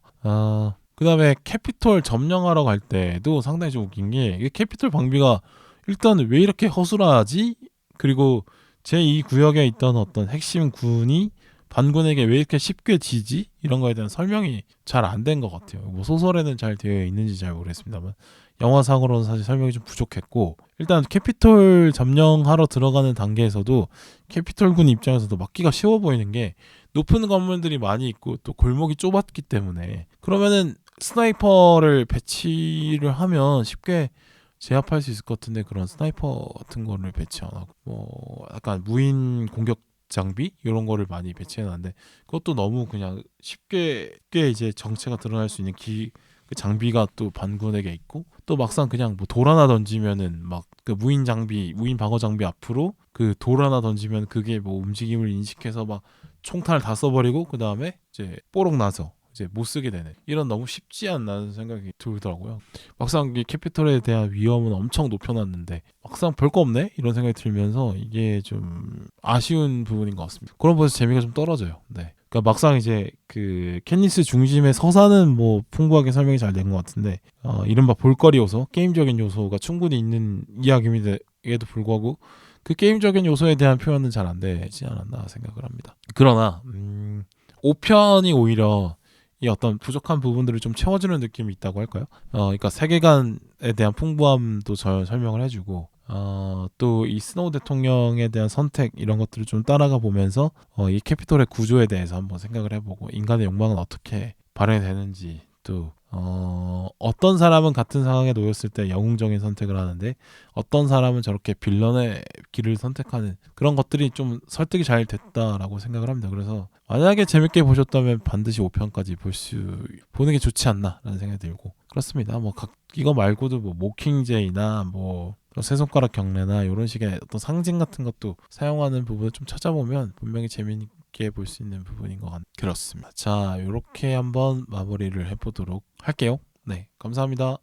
그 다음에 캐피톨 점령하러 갈 때도 상당히 좀 웃긴 게 이게 캐피톨 방비가 일단 왜 이렇게 허술하지? 그리고 제2구역에 있던 어떤 핵심 군이 반군에게 왜 이렇게 쉽게 지지? 이런 거에 대한 설명이 잘 안 된 것 같아요. 뭐 소설에는 잘 되어 있는지 잘 모르겠습니다만 영화상으로는 사실 설명이 좀 부족했고 일단 캐피톨 점령하러 들어가는 단계에서도 캐피톨군 입장에서도 막기가 쉬워 보이는 게 높은 건물들이 많이 있고 또 골목이 좁았기 때문에 그러면은 스나이퍼를 배치를 하면 쉽게 제압할 수 있을 것 같은데 그런 스나이퍼 같은 거를 배치 안 하고 뭐 약간 무인 공격 장비 이런 거를 많이 배치해놨는데 그것도 너무 그냥 쉽게 이제 정체가 드러날 수 있는 그 장비가 또 반군에게 있고 또 막상 그냥 뭐 돌 하나 던지면은 막 그 무인 방어 장비 앞으로 그 돌 하나 던지면 그게 뭐 움직임을 인식해서 막 총탄을 다 써버리고 그 다음에 이제 뽀록 나서 이제 못 쓰게 되는 이런 너무 쉽지 않나는 생각이 들더라고요. 막상 이 캐피털에 대한 위험은 엄청 높여놨는데 막상 별거 없네 이런 생각이 들면서 이게 좀 아쉬운 부분인 것 같습니다. 그런 부분에서 재미가 좀 떨어져요. 네. 그러니까 막상 이제 그 캣니스 중심의 서사는 뭐 풍부하게 설명이 잘 된 것 같은데 이른바 볼거리 요소, 게임적인 요소가 충분히 있는 이야기임에도 불구하고 그 게임적인 요소에 대한 표현은 잘 안 되지 않았나 생각을 합니다. 그러나 5편이 오히려 이 어떤 부족한 부분들을 좀 채워주는 느낌이 있다고 할까요? 그러니까 세계관에 대한 풍부함도 설명을 해주고 또 이 스노우 대통령에 대한 선택 이런 것들을 좀 따라가 보면서 이 캐피톨의 구조에 대해서 한번 생각을 해보고 인간의 욕망은 어떻게 발현이 되는지 또 어떤 사람은 같은 상황에 놓였을 때 영웅적인 선택을 하는데 어떤 사람은 저렇게 빌런의 길을 선택하는 그런 것들이 좀 설득이 잘 됐다라고 생각을 합니다. 그래서 만약에 재밌게 보셨다면 반드시 5편까지 보는 게 좋지 않나라는 생각이 들고 그렇습니다. 뭐 이거 말고도 뭐 모킹제이나 뭐 세 손가락 경례나 이런 식의 어떤 상징 같은 것도 사용하는 부분을 좀 찾아보면 분명히 재미있게 볼 수 있는 부분인 것 같아요. 그렇습니다. 자, 이렇게 한번 마무리를 해보도록 할게요. 네, 감사합니다.